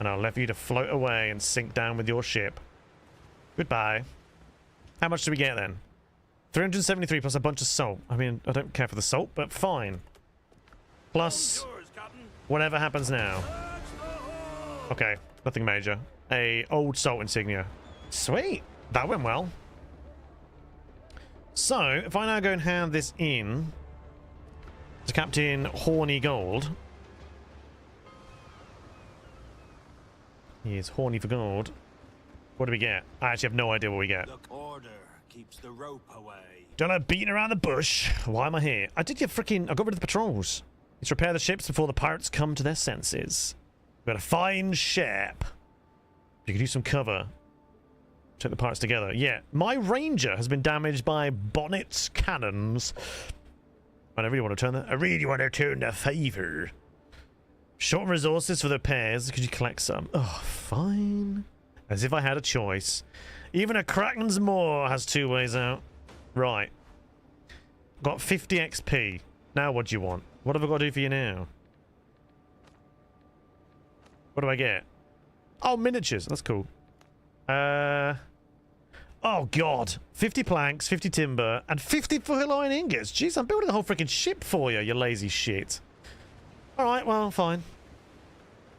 and I'll left you to float away and sink down with your ship. Goodbye. How much do we get then? 373 plus a bunch of salt. I mean, I don't care for the salt, but fine. Plus whatever happens now. Okay, nothing major. A old salt insignia. Sweet. That went well. So, if I now go and hand this in to Captain Horny Gold. He is horny for gold. What do we get? I actually have no idea what we get. Look, order keeps the rope away. Don't like beating around the bush. Why am I here? I got rid of the patrols. Let's repair the ships before the pirates come to their senses. We've got a fine ship. You can use some cover. Check the parts together. Yeah, my Ranger has been damaged by Bonnet's cannons. I really want to turn the favor. Short resources for the repairs. Could you collect some? Oh, fine. As if I had a choice. Even a Kraken's Maw has 2 ways out. Right. Got 50 XP. Now what do you want? What have I got to do for you now? What do I get? Oh, miniatures. That's cool. Oh, God. 50 planks, 50 timber, and 50 foot iron ingots. Jeez, I'm building a whole freaking ship for you, you lazy shit. Alright, well, fine.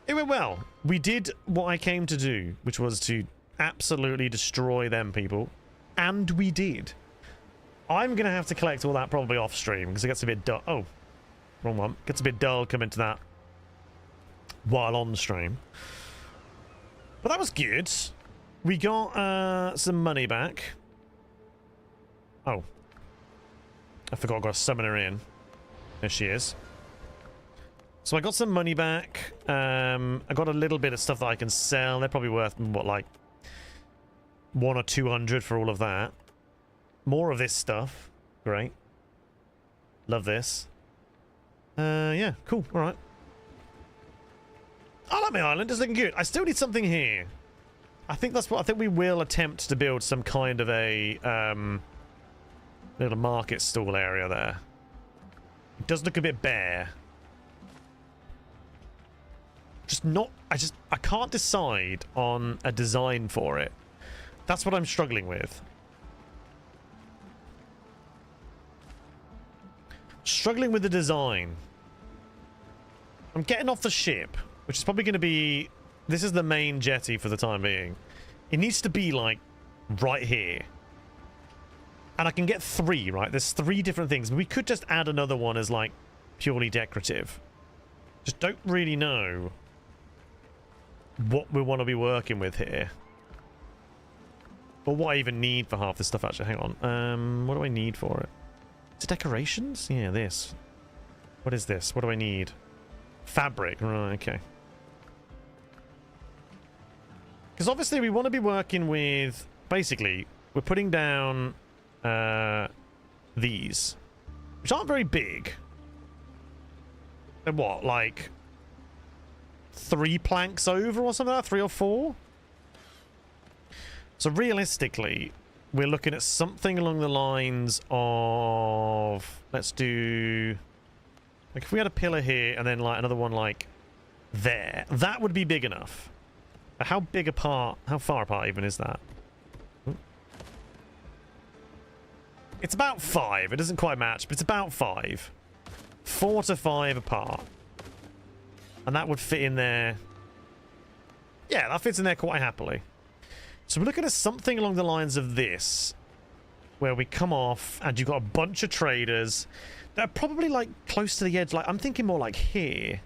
It went well. We did what I came to do, which was to absolutely destroy them people. And we did. I'm going to have to collect all that probably off stream, because it gets a bit dull. Oh, wrong one. Gets a bit dull coming to that while on stream. But that was good. We got some money back. Oh. I forgot I got to summon her in. There she is. So I got some money back. I got a little bit of stuff that I can sell. They're probably worth, what, like 100 or 200 for all of that. More of this stuff. Great. Love this. Yeah, cool. All right. I like my island. It's looking good. I still need something here. I think that's what I think we will attempt to build some kind of a little market stall area there. It does look a bit bare. I can't decide on a design for it. That's what I'm struggling with. Struggling with the design. I'm getting off the ship, which is probably going to be... This is the main jetty for the time being. It needs to be, like, right here. And I can get 3, right? There's 3 different things. We could just add another one as, like, purely decorative. Just don't really know what we want to be working with here. Or what I even need for half this stuff, actually. Hang on. What do I need for it? Is it decorations? Yeah, this. What is this? What do I need? Fabric. Right, okay. Because obviously we want to be working with... Basically, we're putting down these. Which aren't very big. They're what, like... 3 planks over or something like that? 3 or 4? So realistically, we're looking at something along the lines of... Let's do... Like if we had a pillar here and then like another one like there, that would be big enough. How big apart, how far apart even is that? It's about 5. It doesn't quite match, but it's about 5. 4 to 5 apart. And that would fit in there. Yeah, that fits in there quite happily. So we're looking at something along the lines of this, where we come off and you've got a bunch of traders that are probably like close to the edge. Like I'm thinking more like here.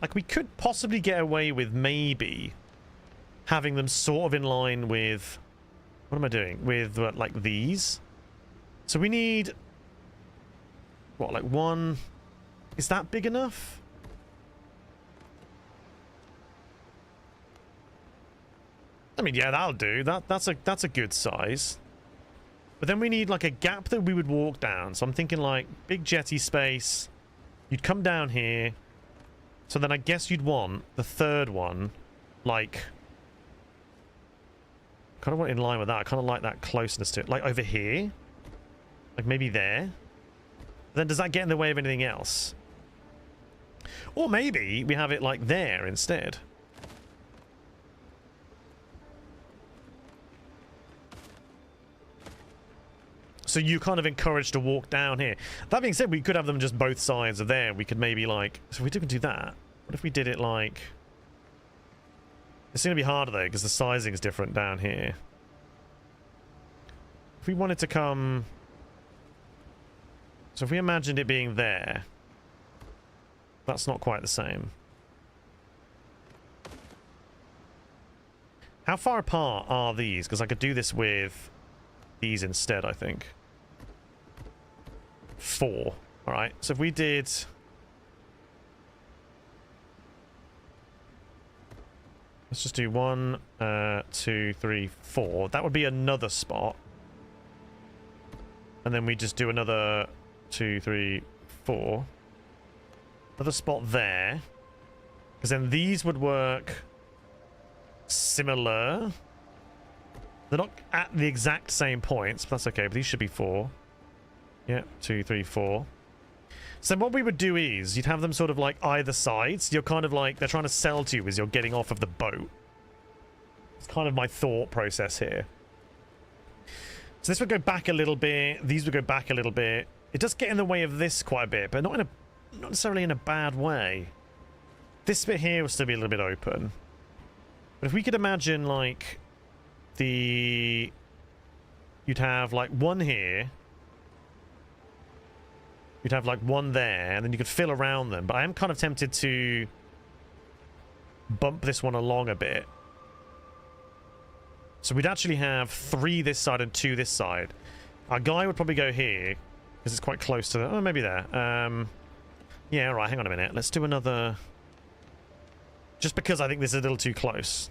Like we could possibly get away with maybe having them sort of in line with... What am I doing? With like these. So we need... What, like 1... Is that big enough? I mean, yeah, that'll do. That's a good size. But then we need like a gap that we would walk down. So I'm thinking like big jetty space. You'd come down here. So then I guess you'd want the third one, like... Kind of want it in line with that. I kind of like that closeness to it. Like over here. Like maybe there. Then does that get in the way of anything else? Or maybe we have it like there instead. So you kind of encouraged to walk down here. That being said, we could have them just both sides of there. We could maybe like... So if we didn't do that, what if we did it like... It's going to be harder though, because the sizing is different down here. If we wanted to come... So if we imagined it being there... That's not quite the same. How far apart are these? Because I could do this with these instead, I think. 4. Alright, so if we did... Let's just do 1, 2, 3, 4. That would be another spot. And then we just do another 2, 3, 4. Another spot there. Because then these would work similar. They're not at the exact same points, but that's okay. But these should be 4. Yeah, 2, 3, 4. So what we would do is you'd have them sort of like either sides. You're kind of like they're trying to sell to you as you're getting off of the boat. It's kind of my thought process here. So this would go back a little bit. These would go back a little bit. It does get in the way of this quite a bit, but not necessarily in a bad way. This bit here will still be a little bit open. But if we could imagine, like, you'd have, like, one here. You'd have, like, one there, and then you could fill around them. But I am kind of tempted to bump this one along a bit. So we'd actually have 3 this side and 2 this side. Our guy would probably go here, because it's quite close to the... Oh, maybe there. Yeah, all right, hang on a minute. Let's do another... Just because I think this is a little too close.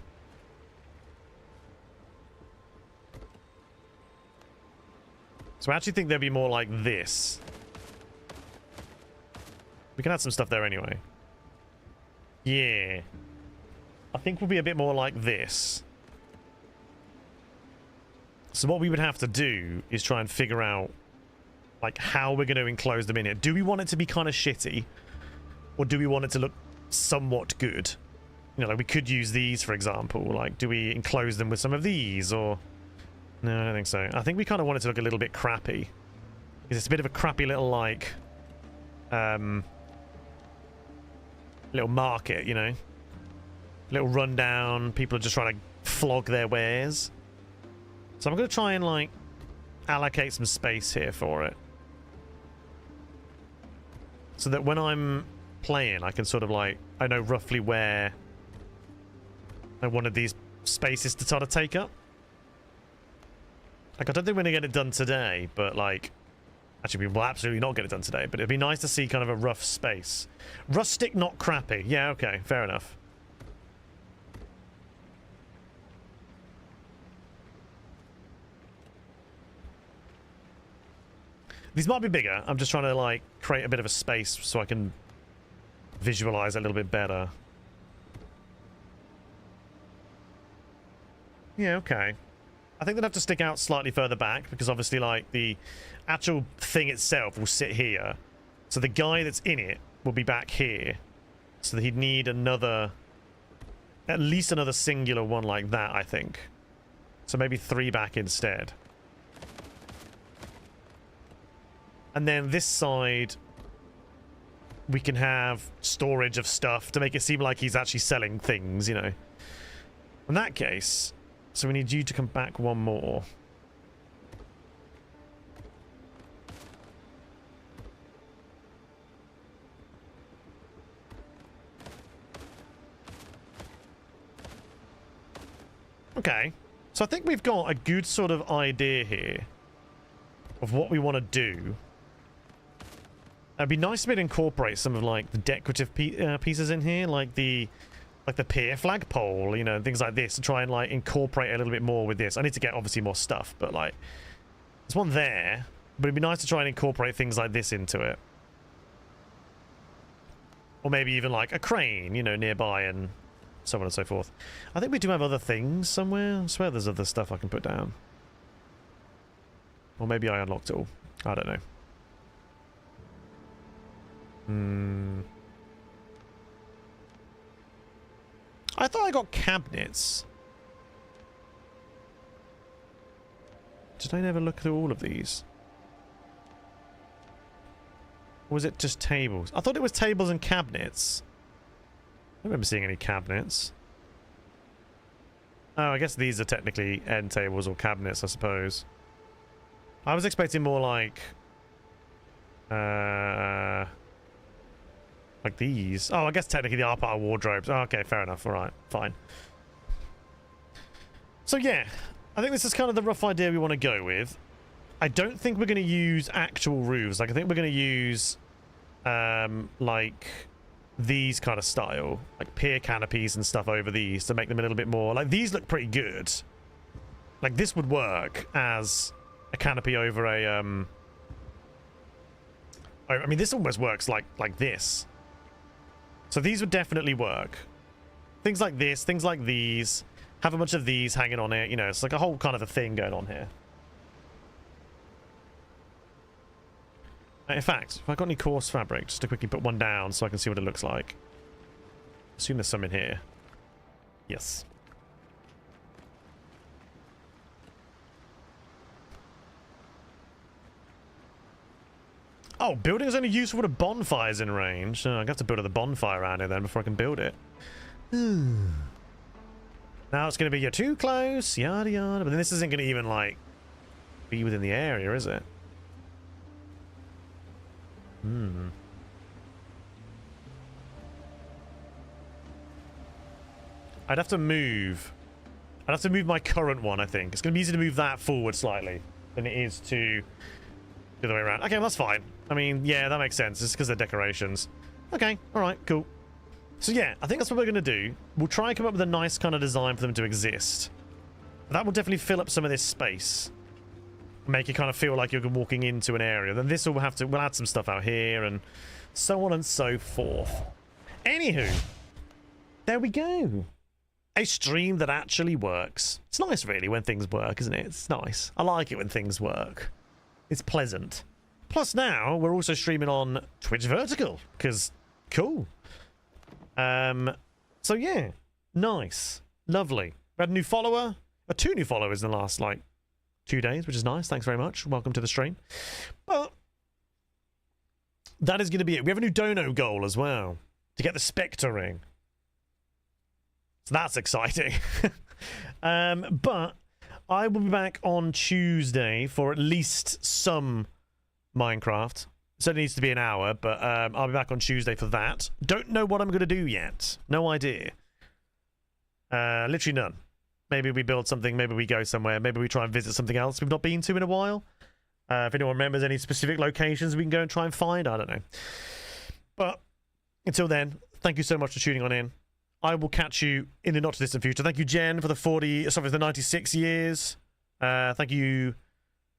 So I actually think there'd be more like this. We can add some stuff there anyway. Yeah. I think we'll be a bit more like this. So what we would have to do is try and figure out, like, how we're going to enclose them in here. Do we want it to be kind of shitty? Or do we want it to look somewhat good? You know, like, we could use these, for example. Like, do we enclose them with some of these? Or... No, I don't think so. I think we kind of want it to look a little bit crappy. Because it's a bit of a crappy little, like... little market, you know? Little rundown. People are just trying to flog their wares. So I'm going to try and, like, allocate some space here for it. So that when I'm playing, I can sort of, like, I know roughly where I wanted these spaces to sort of take up. Like, I don't think we're going to get it done today, but, like... Actually, we will absolutely not get it done today, but it'd be nice to see kind of a rough space. Rustic, not crappy. Yeah, okay, fair enough. These might be bigger. I'm just trying to, like, create a bit of a space so I can visualize it a little bit better. Yeah, okay. I think they'd have to stick out slightly further back because obviously, like, the actual thing itself will sit here. So the guy that's in it will be back here. So that he'd need another... At least another singular one like that, I think. So maybe 3 back instead. And then this side, we can have storage of stuff to make it seem like he's actually selling things, you know. In that case, so we need you to come back one more. Okay. So I think we've got a good sort of idea here of what we want to do. It'd be nice to be able to incorporate some of, like, the decorative pieces in here, like the pier flagpole, you know, things like this, to try and, like, incorporate a little bit more with this. I need to get obviously more stuff, but, like, there's one there, but it'd be nice to try and incorporate things like this into it. Or maybe even, like, a crane, you know, nearby and so on and so forth. I think we do have other things somewhere. I swear there's other stuff I can put down. Or maybe I unlocked it all. I don't know. I thought I got cabinets. Did I never look through all of these? Or was it just tables? I thought it was tables and cabinets. I don't remember seeing any cabinets. Oh, I guess these are technically end tables or cabinets, I suppose. I was expecting more like these. Oh, I guess technically they are part of wardrobes. Oh, okay, fair enough. All right, fine. So yeah, I think this is kind of the rough idea we want to go with. I don't think we're going to use actual roofs. Like, I think we're going to use like these kind of style, like pier canopies and stuff over these to make them a little bit more. Like, these look pretty good. Like, this would work as a canopy over a I mean, this almost works like this. So these would definitely work. Things like this, things like these. Have a bunch of these hanging on it. You know, it's like a whole kind of a thing going on here. In fact, if I got any coarse fabric, just to quickly put one down so I can see what it looks like. Assume there's some in here. Yes. Oh, building is only useful when a bonfire's in range. Oh, I have to build a bonfire around it then before I can build it. Now it's going to be, you're too close, yada yada. But then this isn't going to even, like, be within the area, is it? I'd have to move. I'd have to move my current one, I think. It's going to be easier to move that forward slightly than it is to the other way around. Okay, well, that's fine. I mean, yeah, that makes sense. It's because they're decorations. Okay, all right, cool. So yeah, I think that's what we're going to do. We'll try and come up with a nice kind of design for them to exist. That will definitely fill up some of this space. Make it kind of feel like you're walking into an area. Then this will have to, we'll add some stuff out here and so on and so forth. Anywho, there we go. A stream that actually works. It's nice really when things work, isn't it? It's nice. I like it when things work. It's pleasant. Plus now we're also streaming on Twitch Vertical because cool. So yeah, nice, lovely. We had a new follower, 2 new followers in the last like 2 days, which is nice. Thanks very much. Welcome to the stream. But that is going to be it. We have a new dono goal as well to get the Spectre ring. So that's exciting. But I will be back on Tuesday for at least some Minecraft. So it needs to be an hour, but I'll be back on Tuesday for that. Don't know what I'm going to do yet. No idea. Literally none. Maybe we build something, maybe we go somewhere, maybe we try and visit something else we've not been to in a while. If anyone remembers any specific locations we can go and try and find, I don't know. But until then, thank you so much for tuning on in. I will catch you in the not-too-distant future. Thank you, Jen, for the 96 years. Thank you,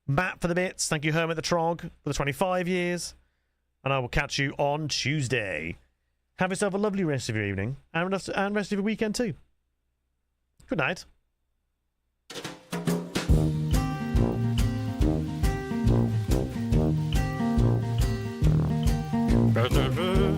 Matt, for the bits. Thank you, Hermit the Trog, for the 25 years. And I will catch you on Tuesday. Have yourself a lovely rest of your evening and rest of your weekend too. Good night. Ba-da-ba.